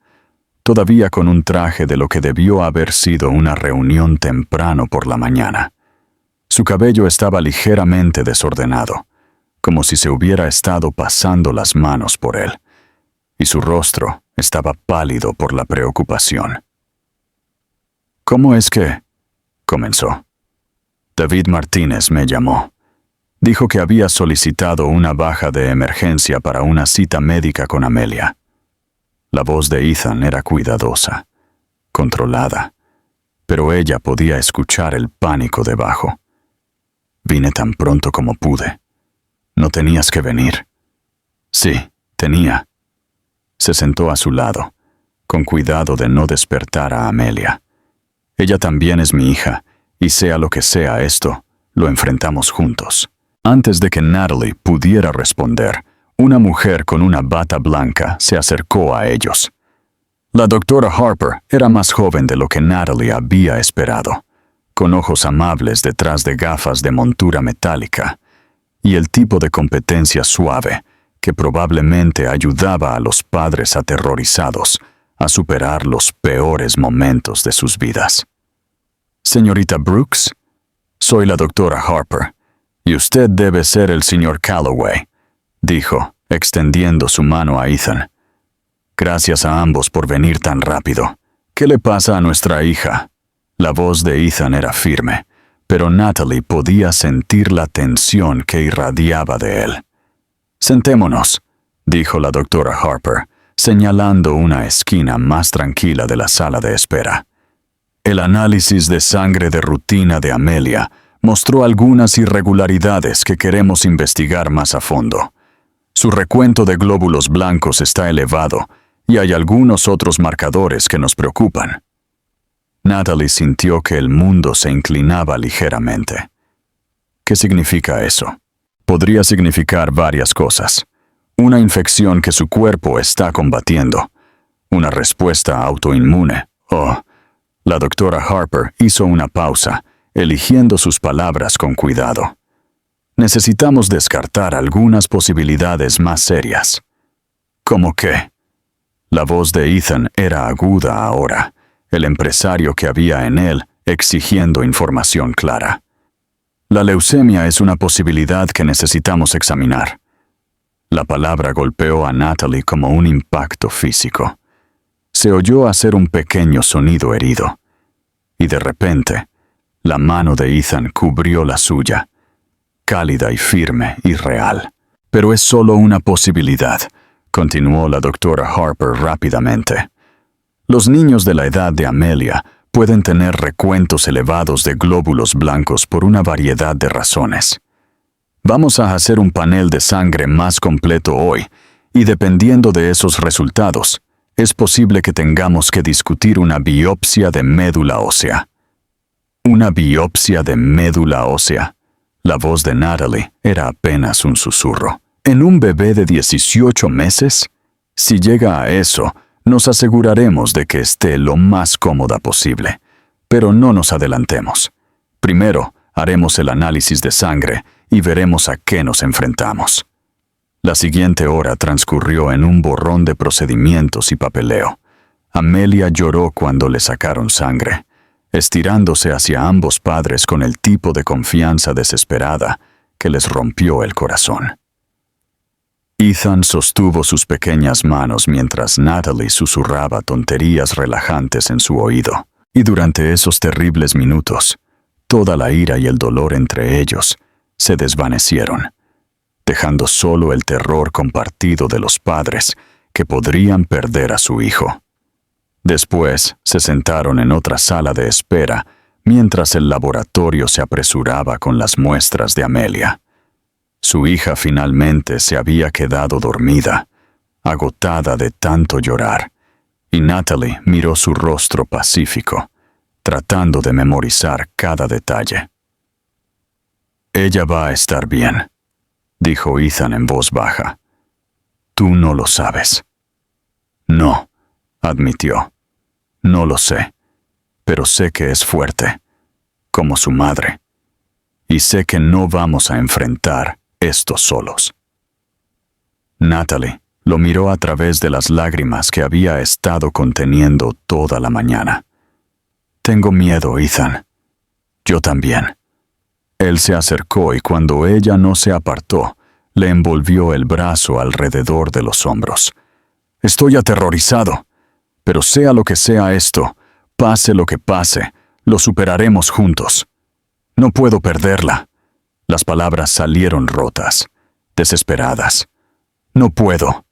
todavía con un traje de lo que debió haber sido una reunión temprano por la mañana. Su cabello estaba ligeramente desordenado, como si se hubiera estado pasando las manos por él, y su rostro estaba pálido por la preocupación. «¿Cómo es que?» comenzó. «David Martínez me llamó. Dijo que había solicitado una baja de emergencia para una cita médica con Amelia». La voz de Ethan era cuidadosa, controlada, pero ella podía escuchar el pánico debajo. «Vine tan pronto como pude. ¿No tenías que venir?» «Sí, tenía». Se sentó a su lado, con cuidado de no despertar a Amelia. «Ella también es mi hija, y sea lo que sea esto, lo enfrentamos juntos». Antes de que Natalie pudiera responder, una mujer con una bata blanca se acercó a ellos. La doctora Harper era más joven de lo que Natalie había esperado, con ojos amables detrás de gafas de montura metálica, y el tipo de competencia suave que probablemente ayudaba a los padres aterrorizados a superar los peores momentos de sus vidas. «Señorita Brooks, soy la doctora Harper, y usted debe ser el señor Calloway», dijo, extendiendo su mano a Ethan. «Gracias a ambos por venir tan rápido. ¿Qué le pasa a nuestra hija?» La voz de Ethan era firme, pero Natalie podía sentir la tensión que irradiaba de él. «Sentémonos», dijo la doctora Harper, señalando una esquina más tranquila de la sala de espera. El análisis de sangre de rutina de Amelia mostró algunas irregularidades que queremos investigar más a fondo. Su recuento de glóbulos blancos está elevado y hay algunos otros marcadores que nos preocupan. Natalie sintió que el mundo se inclinaba ligeramente. ¿Qué significa eso? Podría significar varias cosas. Una infección que su cuerpo está combatiendo. Una respuesta autoinmune. La doctora Harper hizo una pausa, eligiendo sus palabras con cuidado. Necesitamos descartar algunas posibilidades más serias. ¿Cómo qué? La voz de Ethan era aguda ahora, el empresario que había en él exigiendo información clara. La leucemia es una posibilidad que necesitamos examinar. La palabra golpeó a Natalie como un impacto físico. Se oyó hacer un pequeño sonido herido, y de repente, La mano de Ethan cubrió la suya, cálida y firme y real. Pero es solo una posibilidad, continuó la doctora Harper rápidamente. Los niños de la edad de Amelia pueden tener recuentos elevados de glóbulos blancos por una variedad de razones. Vamos a hacer un panel de sangre más completo hoy, y dependiendo de esos resultados, es posible que tengamos que discutir una biopsia de médula ósea. ¿Una biopsia de médula ósea? La voz de Natalie era apenas un susurro. ¿En un bebé de 18 meses? Si llega a eso, nos aseguraremos de que esté lo más cómoda posible. Pero no nos adelantemos. Primero, haremos el análisis de sangre y veremos a qué nos enfrentamos. La siguiente hora transcurrió en un borrón de procedimientos y papeleo. Amelia lloró cuando le sacaron sangre, estirándose hacia ambos padres con el tipo de confianza desesperada que les rompió el corazón. Ethan sostuvo sus pequeñas manos mientras Natalie susurraba tonterías relajantes en su oído, y durante esos terribles minutos, toda la ira y el dolor entre ellos se desvanecieron, dejando solo el terror compartido de los padres que podrían perder a su hijo. Después se sentaron en otra sala de espera mientras el laboratorio se apresuraba con las muestras de Amelia. Su hija finalmente se había quedado dormida, agotada de tanto llorar, y Natalie miró su rostro pacífico, tratando de memorizar cada detalle. «Ella va a estar bien», dijo Ethan en voz baja. «Tú no lo sabes». «No», admitió. «No lo sé, pero sé que es fuerte, como su madre. Y sé que no vamos a enfrentar esto solos». Natalie lo miró a través de las lágrimas que había estado conteniendo toda la mañana. «Tengo miedo, Ethan». «Yo también». Él se acercó y cuando ella no se apartó, le envolvió el brazo alrededor de los hombros. «Estoy aterrorizado, pero sea lo que sea esto, pase lo que pase, lo superaremos juntos. No puedo perderla». Las palabras salieron rotas, desesperadas. «No puedo».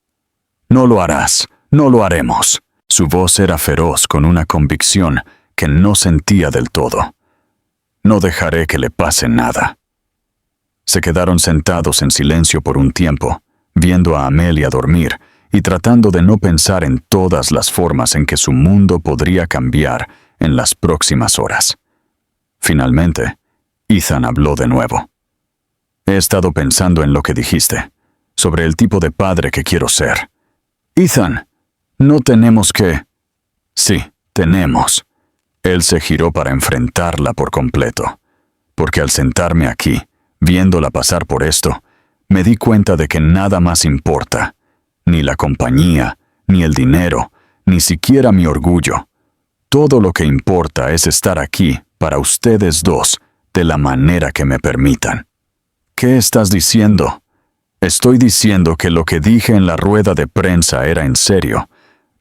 «No lo harás, no lo haremos». Su voz era feroz con una convicción que no sentía del todo. «No dejaré que le pase nada». Se quedaron sentados en silencio por un tiempo, viendo a Amelia dormir y tratando de no pensar en todas las formas en que su mundo podría cambiar en las próximas horas. Finalmente, Ethan habló de nuevo. «He estado pensando en lo que dijiste, sobre el tipo de padre que quiero ser». «Ethan, no tenemos que...» «Sí, tenemos». Él se giró para enfrentarla por completo, porque al sentarme aquí, viéndola pasar por esto, me di cuenta de que nada más importa, ni la compañía, ni el dinero, ni siquiera mi orgullo. Todo lo que importa es estar aquí para ustedes dos de la manera que me permitan. ¿Qué estás diciendo? Estoy diciendo que lo que dije en la rueda de prensa era en serio.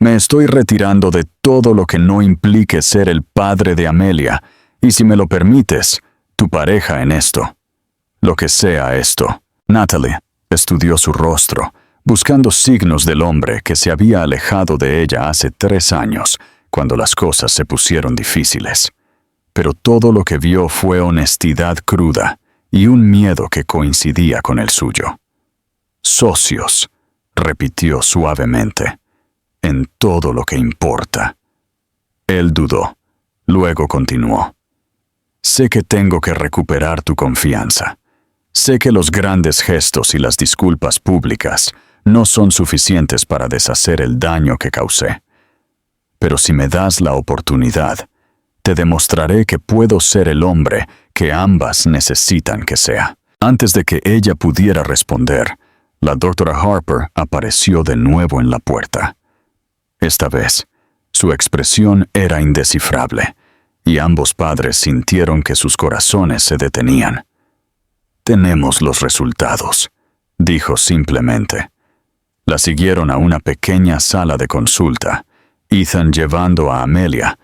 Me estoy retirando de todo lo que no implique ser el padre de Amelia, y si me lo permites, tu pareja en esto. Lo que sea esto». Natalie estudió su rostro, buscando signos del hombre que se había alejado de ella hace 3 años, cuando las cosas se pusieron difíciles. Pero todo lo que vio fue honestidad cruda y un miedo que coincidía con el suyo. «Socios», repitió suavemente. «En todo lo que importa». Él dudó. Luego continuó. «Sé que tengo que recuperar tu confianza. Sé que los grandes gestos y las disculpas públicas no son suficientes para deshacer el daño que causé. Pero si me das la oportunidad, te demostraré que puedo ser el hombre que ambas necesitan que sea». Antes de que ella pudiera responder, la doctora Harper apareció de nuevo en la puerta. Esta vez, su expresión era indescifrable, y ambos padres sintieron que sus corazones se detenían. «Tenemos los resultados», dijo simplemente. La siguieron a una pequeña sala de consulta, Ethan llevando a Amelia,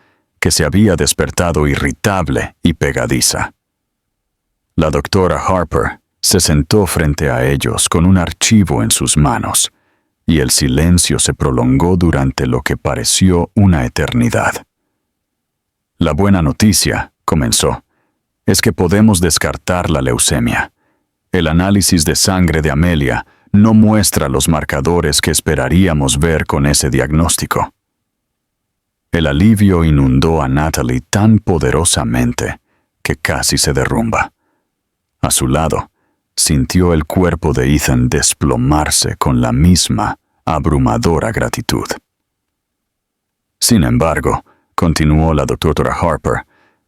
que se había despertado irritable y pegadiza. La doctora Harper se sentó frente a ellos con un archivo en sus manos, y el silencio se prolongó durante lo que pareció una eternidad. La buena noticia, comenzó, es que podemos descartar la leucemia. El análisis de sangre de Amelia no muestra los marcadores que esperaríamos ver con ese diagnóstico. El alivio inundó a Natalie tan poderosamente que casi se derrumba. A su lado, sintió el cuerpo de Ethan desplomarse con la misma abrumadora gratitud. Sin embargo, continuó la doctora Harper,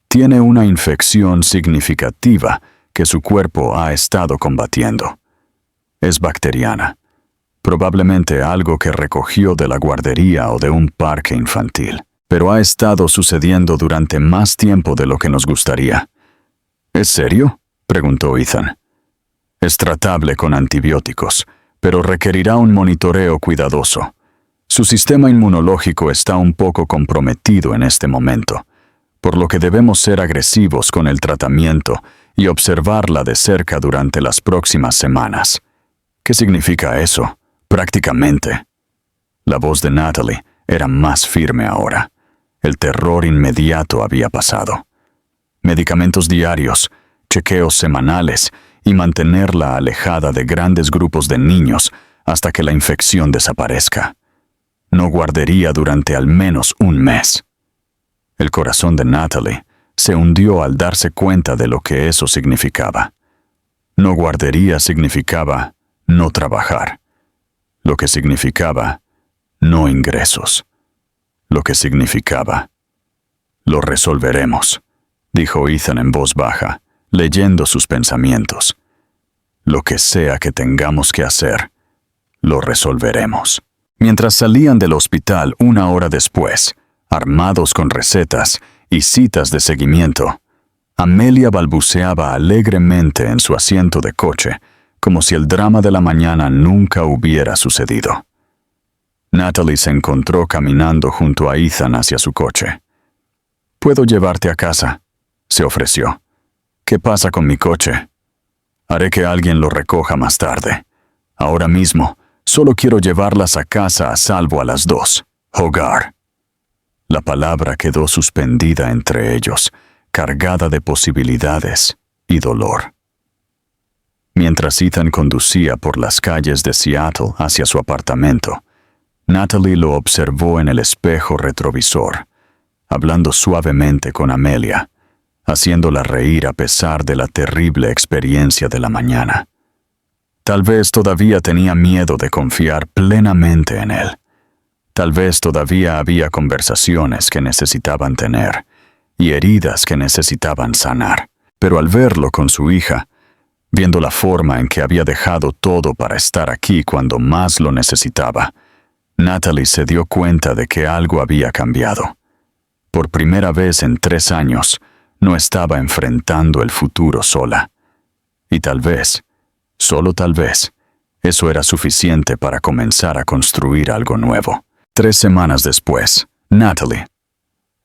tiene una infección significativa que su cuerpo ha estado combatiendo. Es bacteriana, probablemente algo que recogió de la guardería o de un parque infantil, pero ha estado sucediendo durante más tiempo de lo que nos gustaría. ¿Es serio?, preguntó Ethan. Es tratable con antibióticos, pero requerirá un monitoreo cuidadoso. Su sistema inmunológico está un poco comprometido en este momento, por lo que debemos ser agresivos con el tratamiento y observarla de cerca durante las próximas semanas. ¿Qué significa eso? Prácticamente. La voz de Natalie era más firme ahora. El terror inmediato había pasado. Medicamentos diarios, chequeos semanales y mantenerla alejada de grandes grupos de niños hasta que la infección desaparezca. No guardería durante al menos un mes. El corazón de Natalie se hundió al darse cuenta de lo que eso significaba. No guardería significaba no trabajar. Lo que significaba no ingresos. Lo que significaba lo resolveremos, dijo Ethan en voz baja, leyendo sus pensamientos. Lo que sea que tengamos que hacer, lo resolveremos. Mientras salían del hospital una hora después, armados con recetas y citas de seguimiento, Amelia balbuceaba alegremente en su asiento de coche, como si el drama de la mañana nunca hubiera sucedido. Natalie se encontró caminando junto a Ethan hacia su coche. «¿Puedo llevarte a casa?», se ofreció. «¿Qué pasa con mi coche?» «Haré que alguien lo recoja más tarde. Ahora mismo, solo quiero llevarlas a casa a salvo a las dos. Hogar». La palabra quedó suspendida entre ellos, cargada de posibilidades y dolor. Mientras Ethan conducía por las calles de Seattle hacia su apartamento, Natalie lo observó en el espejo retrovisor, hablando suavemente con Amelia, haciéndola reír a pesar de la terrible experiencia de la mañana. Tal vez todavía tenía miedo de confiar plenamente en él. Tal vez todavía había conversaciones que necesitaban tener y heridas que necesitaban sanar. Pero al verlo con su hija, viendo la forma en que había dejado todo para estar aquí cuando más lo necesitaba, Natalie se dio cuenta de que algo había cambiado. Por primera vez en 3 años, no estaba enfrentando el futuro sola. Y tal vez, solo tal vez, eso era suficiente para comenzar a construir algo nuevo. 3 semanas después, Natalie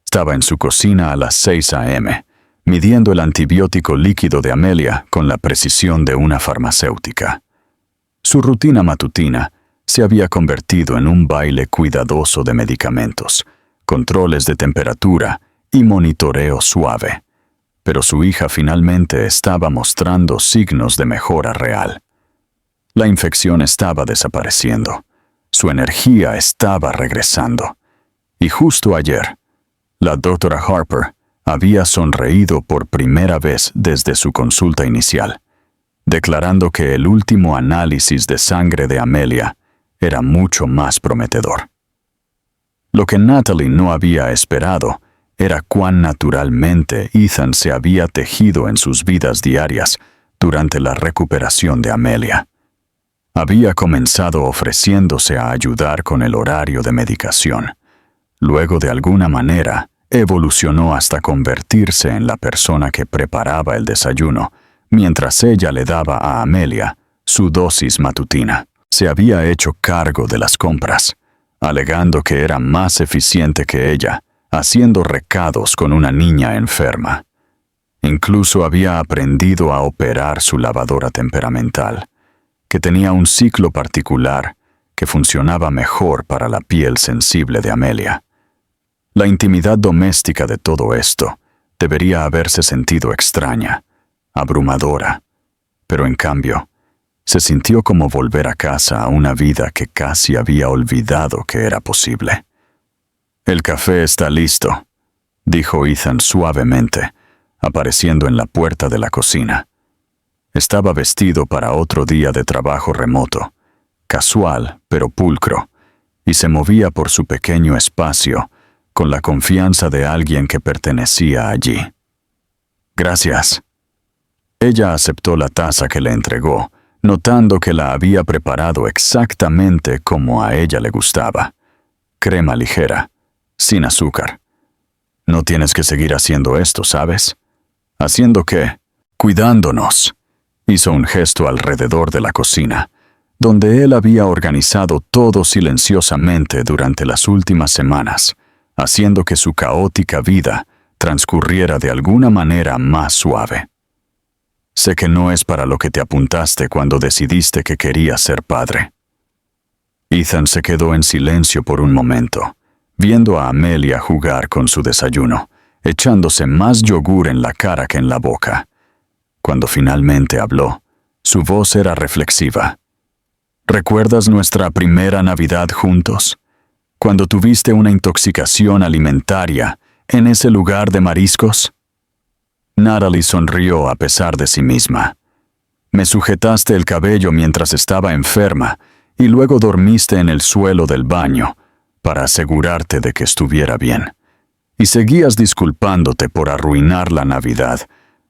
estaba en su cocina a las 6 a.m., midiendo el antibiótico líquido de Amelia con la precisión de una farmacéutica. Su rutina matutina se había convertido en un baile cuidadoso de medicamentos, controles de temperatura y monitoreo suave. Pero su hija finalmente estaba mostrando signos de mejora real. La infección estaba desapareciendo. Su energía estaba regresando. Y justo ayer, la doctora Harper había sonreído por primera vez desde su consulta inicial, declarando que el último análisis de sangre de Amelia era mucho más prometedor. Lo que Natalie no había esperado era cuán naturalmente Ethan se había tejido en sus vidas diarias durante la recuperación de Amelia. Había comenzado ofreciéndose a ayudar con el horario de medicación. Luego, de alguna manera, evolucionó hasta convertirse en la persona que preparaba el desayuno, mientras ella le daba a Amelia su dosis matutina. Se había hecho cargo de las compras, alegando que era más eficiente que ella, haciendo recados con una niña enferma. Incluso había aprendido a operar su lavadora temperamental, que tenía un ciclo particular que funcionaba mejor para la piel sensible de Amelia. La intimidad doméstica de todo esto debería haberse sentido extraña, abrumadora, pero en cambio, se sintió como volver a casa a una vida que casi había olvidado que era posible. «El café está listo», dijo Ethan suavemente, apareciendo en la puerta de la cocina. Estaba vestido para otro día de trabajo remoto, casual pero pulcro, y se movía por su pequeño espacio con la confianza de alguien que pertenecía allí. «Gracias». Ella aceptó la taza que le entregó, notando que la había preparado exactamente como a ella le gustaba. Crema ligera, sin azúcar. «No tienes que seguir haciendo esto, ¿sabes?» «¿Haciendo qué?» «Cuidándonos». Hizo un gesto alrededor de la cocina, donde él había organizado todo silenciosamente durante las últimas semanas, haciendo que su caótica vida transcurriera de alguna manera más suave. «Sé que no es para lo que te apuntaste cuando decidiste que querías ser padre». Ethan se quedó en silencio por un momento, viendo a Amelia jugar con su desayuno, echándose más yogur en la cara que en la boca. Cuando finalmente habló, su voz era reflexiva. «¿Recuerdas nuestra primera Navidad juntos? Cuando tuviste una intoxicación alimentaria en ese lugar de mariscos?» Natalie sonrió a pesar de sí misma. «Me sujetaste el cabello mientras estaba enferma y luego dormiste en el suelo del baño para asegurarte de que estuviera bien. Y seguías disculpándote por arruinar la Navidad,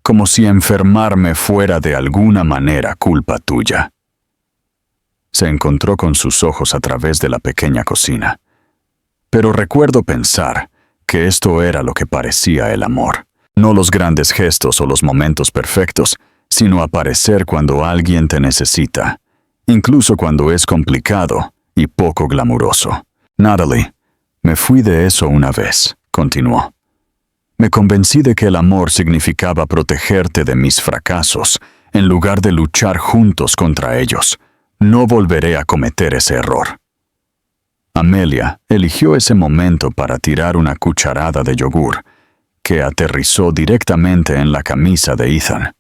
como si enfermarme fuera de alguna manera culpa tuya». Se encontró con sus ojos a través de la pequeña cocina. «Pero recuerdo pensar que esto era lo que parecía el amor. No los grandes gestos o los momentos perfectos, sino aparecer cuando alguien te necesita, incluso cuando es complicado y poco glamuroso. Natalie, me fui de eso una vez», continuó. «Me convencí de que el amor significaba protegerte de mis fracasos, en lugar de luchar juntos contra ellos. No volveré a cometer ese error». Amelia eligió ese momento para tirar una cucharada de yogur, que aterrizó directamente en la camisa de Ethan,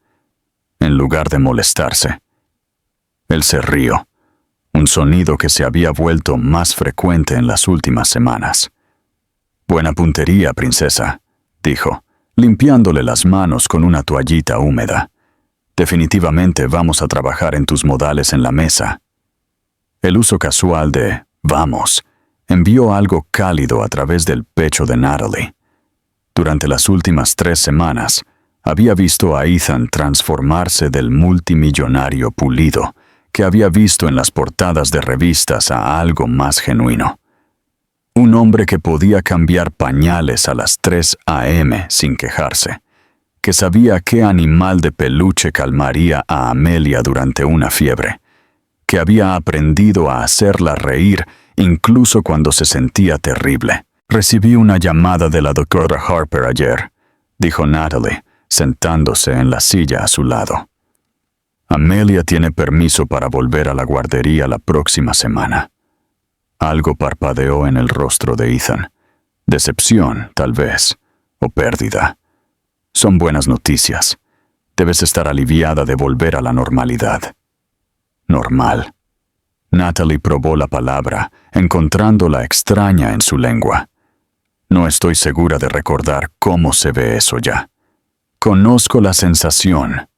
en lugar de molestarse. Él se rió, un sonido que se había vuelto más frecuente en las últimas semanas. «Buena puntería, princesa», dijo, limpiándole las manos con una toallita húmeda. «Definitivamente vamos a trabajar en tus modales en la mesa». El uso casual de «vamos» envió algo cálido a través del pecho de Natalie. Durante las últimas 3 semanas, había visto a Ethan transformarse del multimillonario pulido que había visto en las portadas de revistas a algo más genuino. Un hombre que podía cambiar pañales a las 3 a.m. sin quejarse, que sabía qué animal de peluche calmaría a Amelia durante una fiebre, que había aprendido a hacerla reír incluso cuando se sentía terrible. «Recibí una llamada de la doctora Harper ayer», dijo Natalie, sentándose en la silla a su lado. «Amelia tiene permiso para volver a la guardería la próxima semana». Algo parpadeó en el rostro de Ethan. Decepción, tal vez, o pérdida. «Son buenas noticias. Debes estar aliviada de volver a la normalidad». «Normal». Natalie probó la palabra, encontrándola extraña en su lengua. «No estoy segura de recordar cómo se ve eso ya. Conozco la sensación».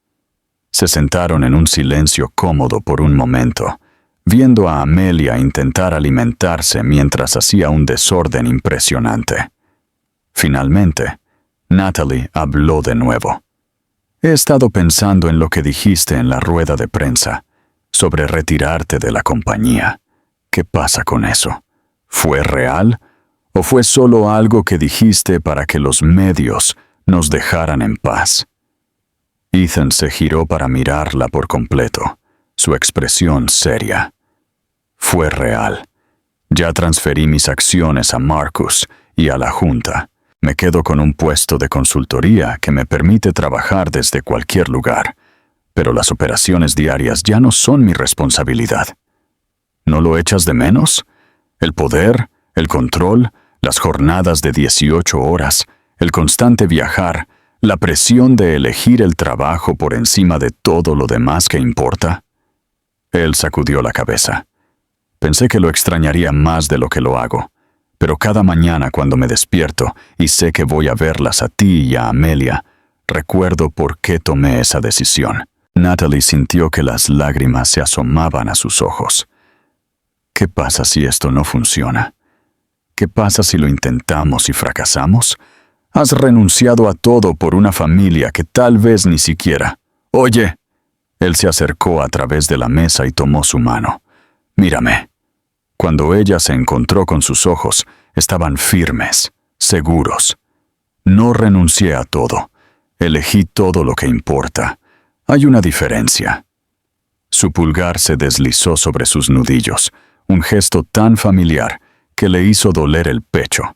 Se sentaron en un silencio cómodo por un momento, viendo a Amelia intentar alimentarse mientras hacía un desorden impresionante. Finalmente, Natalie habló de nuevo. «He estado pensando en lo que dijiste en la rueda de prensa, sobre retirarte de la compañía. ¿Qué pasa con eso? ¿Fue real? ¿O fue solo algo que dijiste para que los medios nos dejaran en paz?» Ethan se giró para mirarla por completo, su expresión seria. «Fue real. Ya transferí mis acciones a Marcus y a la Junta, Me quedo con un puesto de consultoría que me permite trabajar desde cualquier lugar, pero las operaciones diarias ya no son mi responsabilidad. ¿No lo echas de menos? El poder, el control, las jornadas de 18 horas, el constante viajar, la presión de elegir el trabajo por encima de todo lo demás que importa. Él sacudió la cabeza. Pensé que lo extrañaría más de lo que lo hago, pero cada mañana cuando me despierto y sé que voy a verlas a ti y a Amelia, recuerdo por qué tomé esa decisión. Natalie sintió que las lágrimas se asomaban a sus ojos. ¿Qué pasa si esto no funciona? ¿Qué pasa si lo intentamos y fracasamos? Has renunciado a todo por una familia que tal vez ni siquiera... Oye. Él se acercó a través de la mesa y tomó su mano. Mírame. Cuando ella se encontró con sus ojos, estaban firmes, seguros. No renuncié a todo. Elegí todo lo que importa. Hay una diferencia. Su pulgar se deslizó sobre sus nudillos, un gesto tan familiar que le hizo doler el pecho.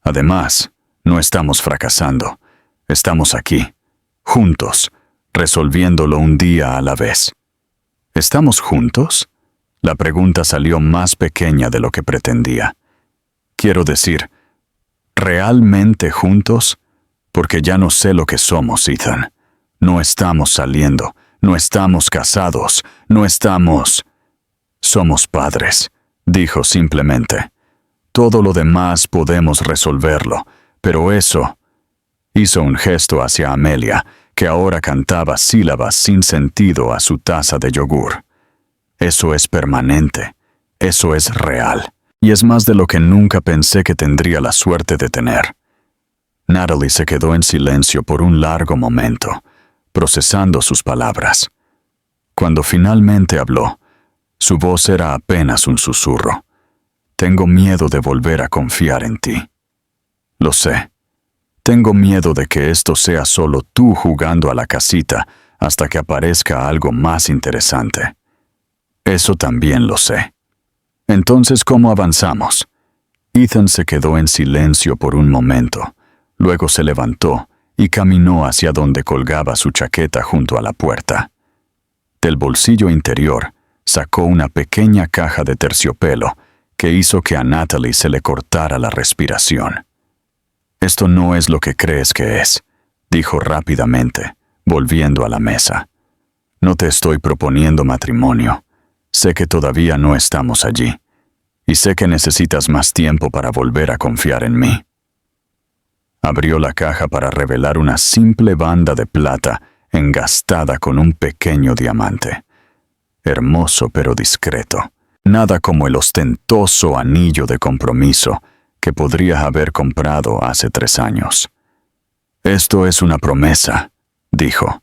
Además, no estamos fracasando. Estamos aquí, juntos, resolviéndolo un día a la vez. ¿Estamos juntos? La pregunta salió más pequeña de lo que pretendía. Quiero decir, ¿realmente juntos? Porque ya no sé lo que somos, Ethan. No estamos saliendo, no estamos casados, no estamos... Somos padres, dijo simplemente. Todo lo demás podemos resolverlo, pero eso... Hizo un gesto hacia Amelia, que ahora cantaba sílabas sin sentido a su taza de yogur. Eso es permanente, eso es real, y es más de lo que nunca pensé que tendría la suerte de tener. Natalie se quedó en silencio por un largo momento, procesando sus palabras. Cuando finalmente habló, su voz era apenas un susurro. Tengo miedo de volver a confiar en ti. Lo sé. Tengo miedo de que esto sea solo tú jugando a la casita hasta que aparezca algo más interesante. Eso también lo sé. Entonces, ¿cómo avanzamos? Ethan se quedó en silencio por un momento. Luego se levantó y caminó hacia donde colgaba su chaqueta junto a la puerta. Del bolsillo interior sacó una pequeña caja de terciopelo que hizo que a Natalie se le cortara la respiración. Esto no es lo que crees que es, dijo rápidamente, volviendo a la mesa. No te estoy proponiendo matrimonio. Sé que todavía no estamos allí, y sé que necesitas más tiempo para volver a confiar en mí. Abrió la caja para revelar una simple banda de plata engastada con un pequeño diamante. Hermoso pero discreto. Nada como el ostentoso anillo de compromiso que podrías haber comprado hace 3 años. Esto es una promesa, dijo.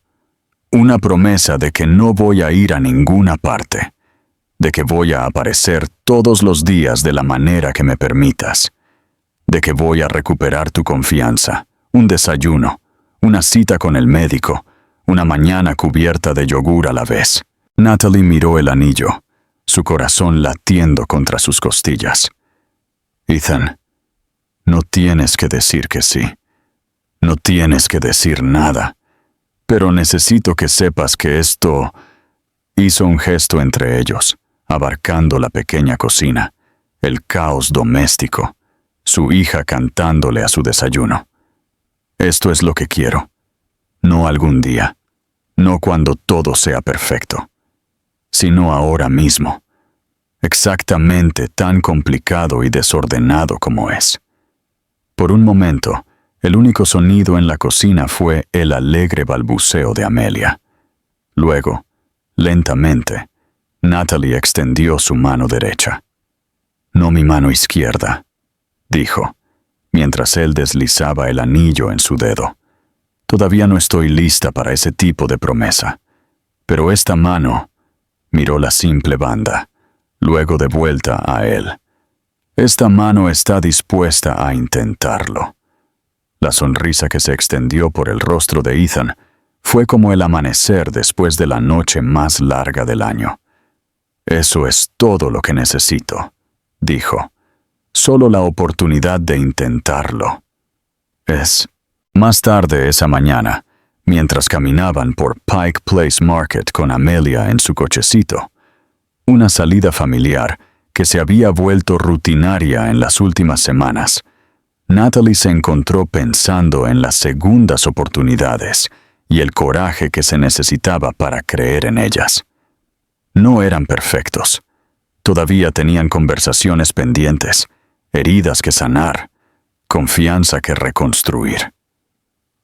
Una promesa de que no voy a ir a ninguna parte, de que voy a aparecer todos los días de la manera que me permitas, de que voy a recuperar tu confianza, un desayuno, una cita con el médico, una mañana cubierta de yogur a la vez. Natalie miró el anillo, su corazón latiendo contra sus costillas. Ethan, no tienes que decir que sí. No tienes que decir nada. Pero necesito que sepas que esto... Hizo un gesto entre ellos, abarcando la pequeña cocina, el caos doméstico, su hija cantándole a su desayuno. Esto es lo que quiero. No algún día. No cuando todo sea perfecto. Sino ahora mismo. Exactamente tan complicado y desordenado como es. Por un momento, el único sonido en la cocina fue el alegre balbuceo de Amelia. Luego, lentamente, Natalie extendió su mano derecha. No mi mano izquierda, dijo, mientras él deslizaba el anillo en su dedo. Todavía no estoy lista para ese tipo de promesa. Pero esta mano... Miró la simple banda, luego de vuelta a él. Esta mano está dispuesta a intentarlo. La sonrisa que se extendió por el rostro de Ethan fue como el amanecer después de la noche más larga del año. Eso es todo lo que necesito, dijo. Solo la oportunidad de intentarlo. Es. Más tarde esa mañana, mientras caminaban por Pike Place Market con Amelia en su cochecito, una salida familiar que se había vuelto rutinaria en las últimas semanas, Natalie se encontró pensando en las segundas oportunidades y el coraje que se necesitaba para creer en ellas. No eran perfectos. Todavía tenían conversaciones pendientes, heridas que sanar, confianza que reconstruir.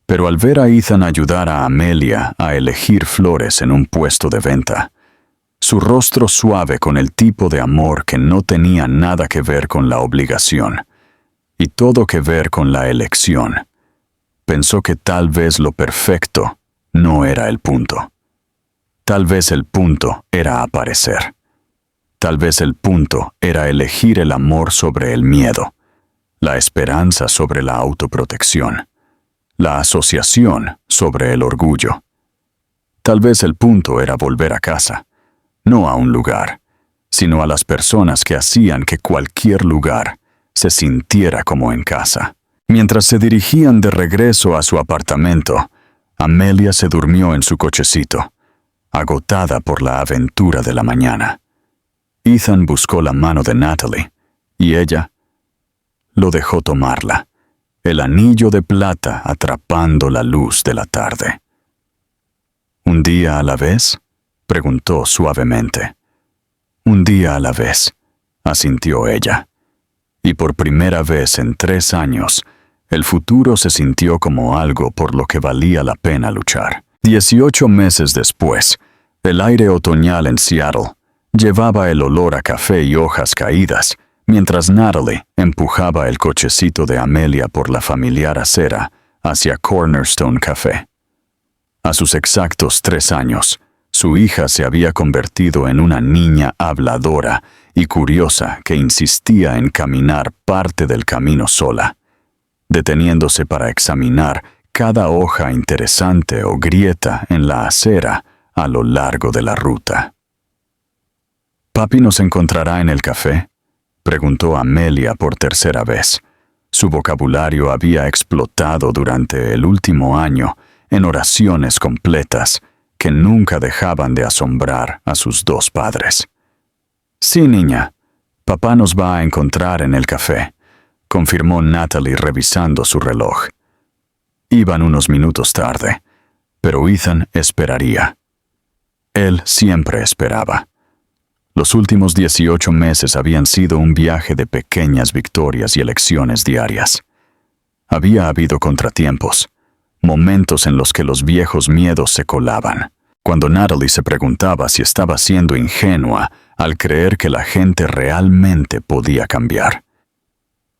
Pero al ver a Ethan ayudar a Amelia a elegir flores en un puesto de venta, su rostro suave con el tipo de amor que no tenía nada que ver con la obligación y todo que ver con la elección, pensó que tal vez lo perfecto no era el punto. Tal vez el punto era aparecer. Tal vez el punto era elegir el amor sobre el miedo, la esperanza sobre la autoprotección, la asociación sobre el orgullo. Tal vez el punto era volver a casa, no a un lugar, sino a las personas que hacían que cualquier lugar se sintiera como en casa. Mientras se dirigían de regreso a su apartamento, Amelia se durmió en su cochecito, agotada por la aventura de la mañana. Ethan buscó la mano de Natalie, y ella lo dejó tomarla, el anillo de plata atrapando la luz de la tarde. ¿Un día a la vez?, preguntó suavemente. Un día a la vez, asintió ella. Y por primera vez en 3 años, el futuro se sintió como algo por lo que valía la pena luchar. 18 meses después, el aire otoñal en Seattle llevaba el olor a café y hojas caídas, mientras Natalie empujaba el cochecito de Amelia por la familiar acera hacia Cornerstone Café. A sus exactos 3 años, su hija se había convertido en una niña habladora y curiosa que insistía en caminar parte del camino sola, deteniéndose para examinar cada hoja interesante o grieta en la acera a lo largo de la ruta. ¿Papi nos encontrará en el café?, preguntó Amelia por tercera vez. Su vocabulario había explotado durante el último año en oraciones completas que nunca dejaban de asombrar a sus 2 padres. Sí, niña, papá nos va a encontrar en el café, confirmó Natalie revisando su reloj. Iban unos minutos tarde, pero Ethan esperaría. Él siempre esperaba. Los últimos 18 meses habían sido un viaje de pequeñas victorias y elecciones diarias. Había habido contratiempos, momentos en los que los viejos miedos se colaban, cuando Natalie se preguntaba si estaba siendo ingenua al creer que la gente realmente podía cambiar.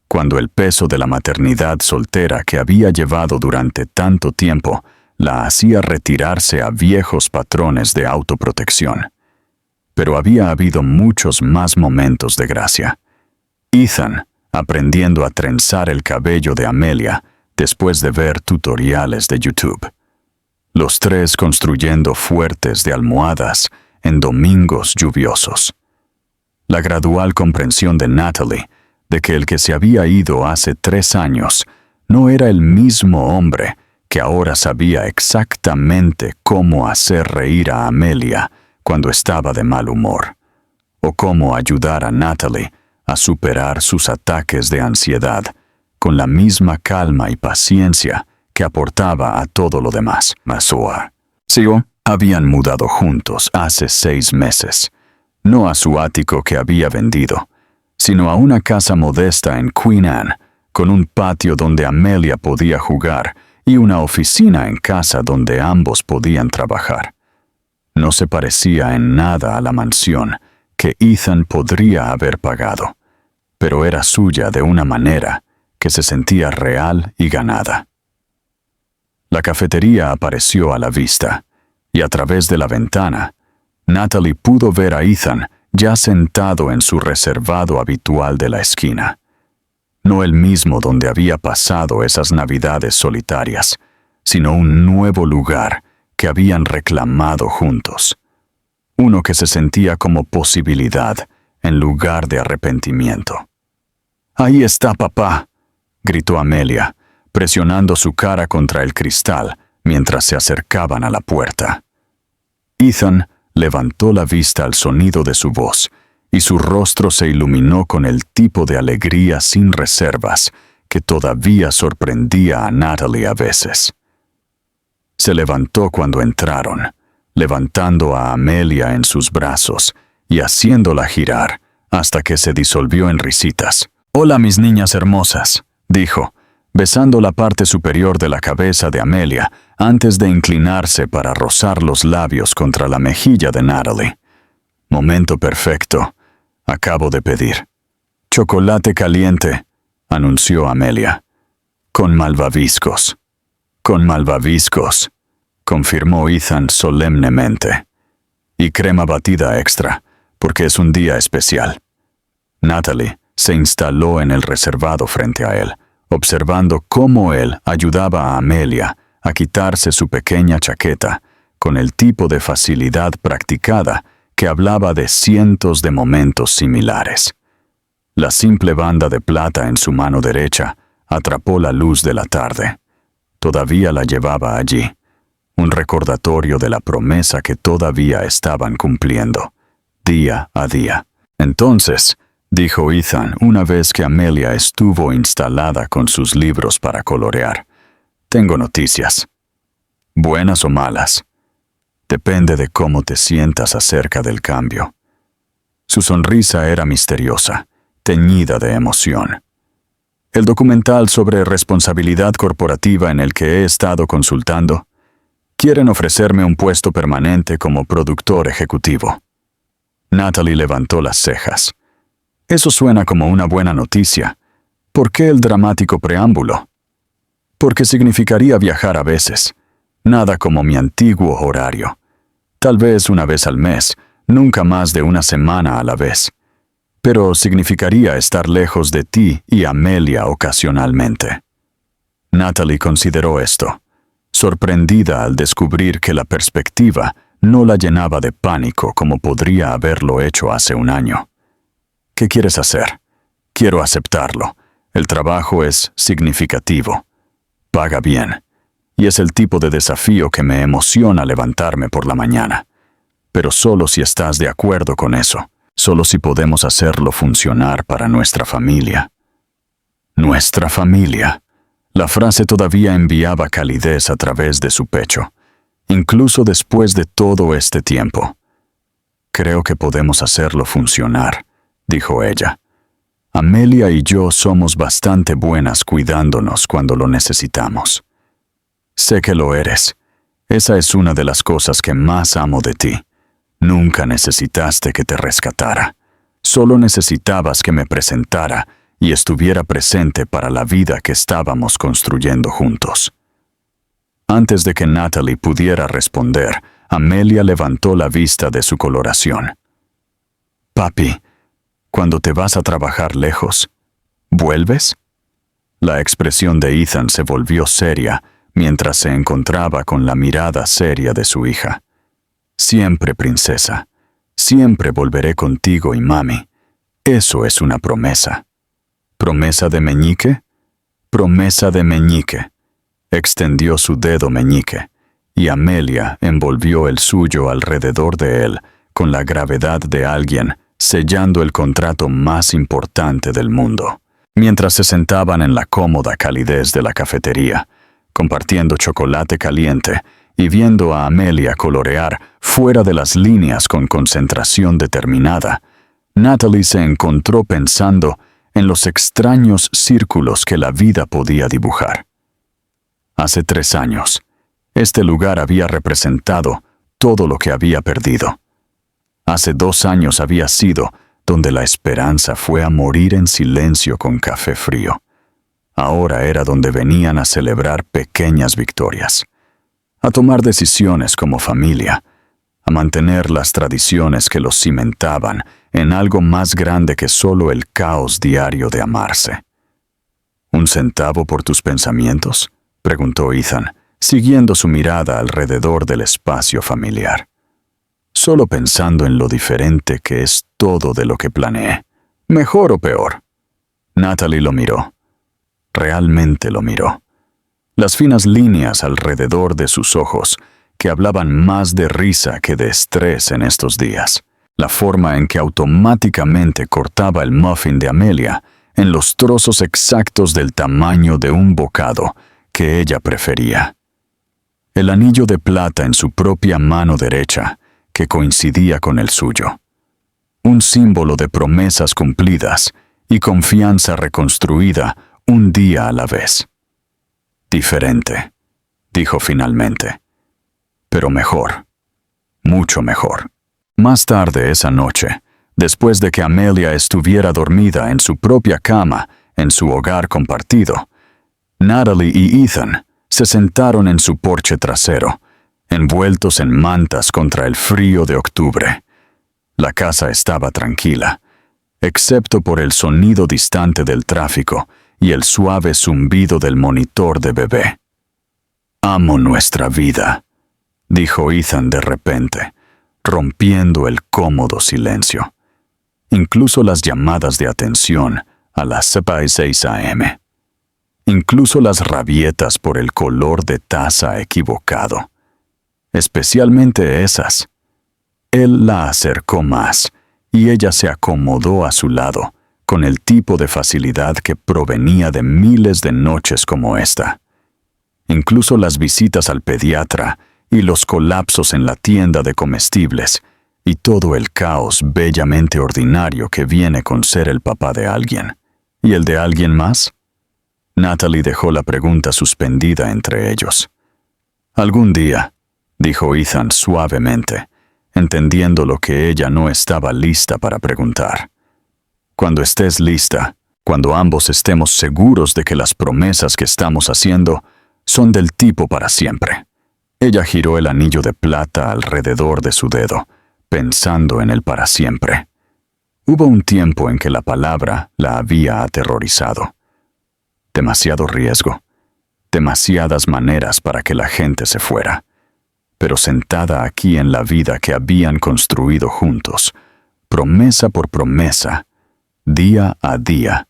Cuando el peso de la maternidad soltera que había llevado durante tanto tiempo la hacía retirarse a viejos patrones de autoprotección. Pero había habido muchos más momentos de gracia. Ethan, aprendiendo a trenzar el cabello de Amelia después de ver tutoriales de YouTube. Los 3 construyendo fuertes de almohadas en domingos lluviosos. La gradual comprensión de Natalie de que el que se había ido hace 3 años no era el mismo hombre que ahora sabía exactamente cómo hacer reír a Amelia cuando estaba de mal humor, o cómo ayudar a Natalie a superar sus ataques de ansiedad con la misma calma y paciencia que aportaba a todo lo demás. Masua. Sio habían mudado juntos hace 6 meses, no a su ático que había vendido, sino a una casa modesta en Queen Anne, con un patio donde Amelia podía jugar y una oficina en casa donde ambos podían trabajar. No se parecía en nada a la mansión que Ethan podría haber pagado, pero era suya de una manera que se sentía real y ganada. La cafetería apareció a la vista, y a través de la ventana, Natalie pudo ver a Ethan ya sentado en su reservado habitual de la esquina. No el mismo donde había pasado esas navidades solitarias, sino un nuevo lugar que habían reclamado juntos. Uno que se sentía como posibilidad en lugar de arrepentimiento. «Ahí está papá», gritó Amelia, presionando su cara contra el cristal mientras se acercaban a la puerta. Ethan levantó la vista al sonido de su voz y su rostro se iluminó con el tipo de alegría sin reservas que todavía sorprendía a Natalie a veces. Se levantó cuando entraron, levantando a Amelia en sus brazos y haciéndola girar hasta que se disolvió en risitas. «Hola, mis niñas hermosas», dijo, besando la parte superior de la cabeza de Amelia antes de inclinarse para rozar los labios contra la mejilla de Natalie. «Momento perfecto. Acabo de pedir». «Chocolate caliente», anunció Amelia. «Con malvaviscos». «Con malvaviscos», confirmó Ethan solemnemente. «Y crema batida extra, porque es un día especial». Natalie se instaló en el reservado frente a él, observando cómo él ayudaba a Amelia a quitarse su pequeña chaqueta con el tipo de facilidad practicada que hablaba de cientos de momentos similares. La simple banda de plata en su mano derecha atrapó la luz de la tarde. Todavía la llevaba allí, un recordatorio de la promesa que todavía estaban cumpliendo, día a día. «Entonces», dijo Ethan una vez que Amelia estuvo instalada con sus libros para colorear, «tengo noticias. Buenas o malas. Depende de cómo te sientas acerca del cambio». Su sonrisa era misteriosa, teñida de emoción. «El documental sobre responsabilidad corporativa en el que he estado consultando, quieren ofrecerme un puesto permanente como productor ejecutivo». Natalie levantó las cejas. «Eso suena como una buena noticia. ¿Por qué el dramático preámbulo?» «Porque significaría viajar a veces. Nada como mi antiguo horario. Tal vez una vez al mes, nunca más de una semana a la vez. Pero significaría estar lejos de ti y Amelia ocasionalmente». Natalie consideró esto, sorprendida al descubrir que la perspectiva no la llenaba de pánico como podría haberlo hecho hace un año. «¿Qué quieres hacer?» «Quiero aceptarlo. El trabajo es significativo. Paga bien. Y es el tipo de desafío que me emociona levantarme por la mañana. Pero solo si estás de acuerdo con eso. Solo si podemos hacerlo funcionar para nuestra familia». «Nuestra familia». La frase todavía enviaba calidez a través de su pecho, incluso después de todo este tiempo. «Creo que podemos hacerlo funcionar», dijo ella. «Amelia y yo somos bastante buenas cuidándonos cuando lo necesitamos». «Sé que lo eres. Esa es una de las cosas que más amo de ti. Nunca necesitaste que te rescatara. Solo necesitabas que me presentara y estuviera presente para la vida que estábamos construyendo juntos». Antes de que Natalie pudiera responder, Amelia levantó la vista de su coloración. «Papi, cuando te vas a trabajar lejos, ¿vuelves?» La expresión de Ethan se volvió seria mientras se encontraba con la mirada seria de su hija. «Siempre, princesa. Siempre volveré contigo y mami. Eso es una promesa». «¿Promesa de meñique?» «Promesa de meñique». Extendió su dedo meñique, y Amelia envolvió el suyo alrededor de él con la gravedad de alguien sellando el contrato más importante del mundo. Mientras se sentaban en la cómoda calidez de la cafetería, compartiendo chocolate caliente y viendo a Amelia colorear fuera de las líneas con concentración determinada, Natalie se encontró pensando en los extraños círculos que la vida podía dibujar. Hace 3 años, este lugar había representado todo lo que había perdido. Hace 2 años había sido donde la esperanza fue a morir en silencio con café frío. Ahora era donde venían a celebrar pequeñas victorias, a tomar decisiones como familia, a mantener las tradiciones que los cimentaban en algo más grande que solo el caos diario de amarse. ¿Un centavo por tus pensamientos?, preguntó Ethan, siguiendo su mirada alrededor del espacio familiar. Solo pensando en lo diferente que es todo de lo que planeé. ¿Mejor o peor? Natalie lo miró. Realmente lo miró. las finas líneas alrededor de sus ojos, que hablaban más de risa que de estrés en estos días, la forma en que automáticamente cortaba el muffin de Amelia en los trozos exactos del tamaño de un bocado que ella prefería. El anillo de plata en su propia mano derecha, que coincidía con el suyo. Un símbolo de promesas cumplidas y confianza reconstruida un día a la vez. Diferente, dijo finalmente, pero mejor, mucho mejor. Más tarde esa noche, después de que Amelia estuviera dormida en su propia cama en su hogar compartido, Natalie y Ethan se sentaron en su porche trasero, envueltos en mantas contra el frío de octubre. La casa estaba tranquila, excepto por el sonido distante del tráfico y el suave zumbido del monitor de bebé. «Amo nuestra vida», dijo Ethan de repente, rompiendo el cómodo silencio. Incluso las llamadas de atención a las 6 a.m. Incluso las rabietas por el color de taza equivocado. Especialmente esas. Él la acercó más y ella se acomodó a su lado con el tipo de facilidad que provenía de miles de noches como esta. Incluso las visitas al pediatra y los colapsos en la tienda de comestibles y todo el caos bellamente ordinario que viene con ser el papá de alguien. ¿Y el de alguien más? Natalie dejó la pregunta suspendida entre ellos. «Algún día», dijo Ethan suavemente, entendiendo lo que ella no estaba lista para preguntar. «Cuando estés lista, cuando ambos estemos seguros de que las promesas que estamos haciendo son del tipo para siempre». Ella giró el anillo de plata alrededor de su dedo, pensando en el para siempre. Hubo un tiempo en que la palabra la había aterrorizado. Demasiado riesgo, demasiadas maneras para que la gente se fuera. Pero sentada aquí en la vida que habían construido juntos, promesa por promesa, día a día,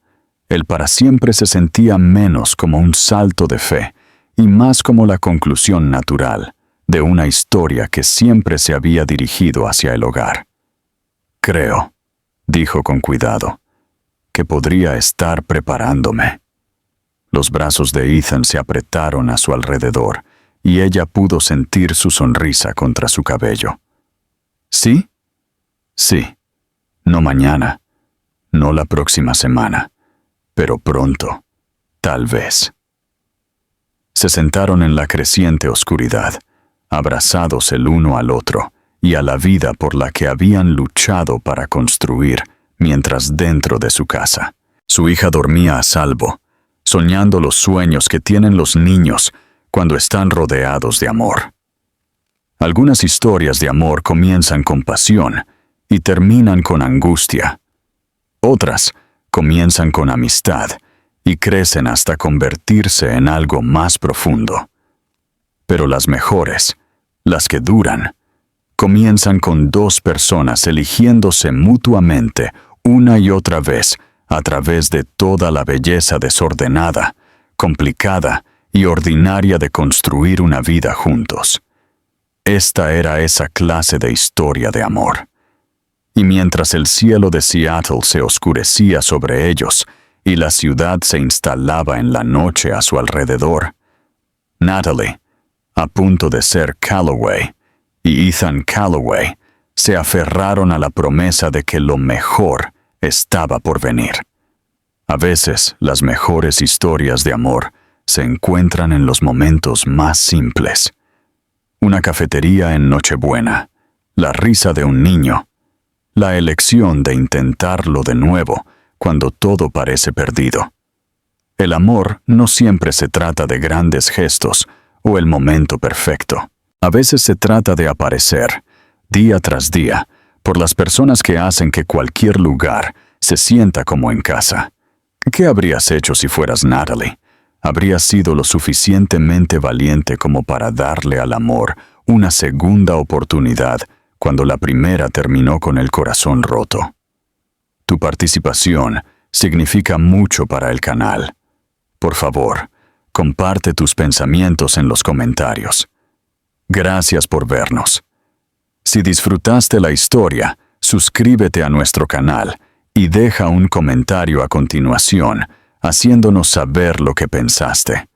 el para siempre se sentía menos como un salto de fe y más como la conclusión natural de una historia que siempre se había dirigido hacia el hogar. «Creo», dijo con cuidado, «que podría estar preparándome». Los brazos de Ethan se apretaron a su alrededor y ella pudo sentir su sonrisa contra su cabello. ¿Sí? Sí. No mañana, no la próxima semana, pero pronto, tal vez. Se sentaron en la creciente oscuridad, abrazados el uno al otro y a la vida por la que habían luchado para construir mientras dentro de su casa. Su hija dormía a salvo, soñando los sueños que tienen los niños cuando están rodeados de amor. Algunas historias de amor comienzan con pasión y terminan con angustia. Otras comienzan con amistad y crecen hasta convertirse en algo más profundo. Pero las mejores, las que duran, comienzan con dos personas eligiéndose mutuamente una y otra vez a través de toda la belleza desordenada, complicada y ordinaria de construir una vida juntos. Esta era esa clase de historia de amor. Y mientras el cielo de Seattle se oscurecía sobre ellos y la ciudad se instalaba en la noche a su alrededor, Natalie, a punto de ser Calloway, y Ethan Calloway se aferraron a la promesa de que lo mejor estaba por venir. A veces, las mejores historias de amor se encuentran en los momentos más simples. Una cafetería en Nochebuena, la risa de un niño, la elección de intentarlo de nuevo cuando todo parece perdido. El amor no siempre se trata de grandes gestos o el momento perfecto. A veces se trata de aparecer, día tras día, por las personas que hacen que cualquier lugar se sienta como en casa. ¿Qué habrías hecho si fueras Natalie? ¿Habrías sido lo suficientemente valiente como para darle al amor una segunda oportunidad cuando la primera terminó con el corazón roto? Tu participación significa mucho para el canal. Por favor, comparte tus pensamientos en los comentarios. Gracias por vernos. Si disfrutaste la historia, suscríbete a nuestro canal y deja un comentario a continuación, haciéndonos saber lo que pensaste.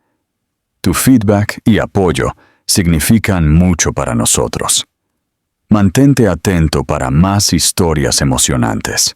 Tu feedback y apoyo significan mucho para nosotros. Mantente atento para más historias emocionantes.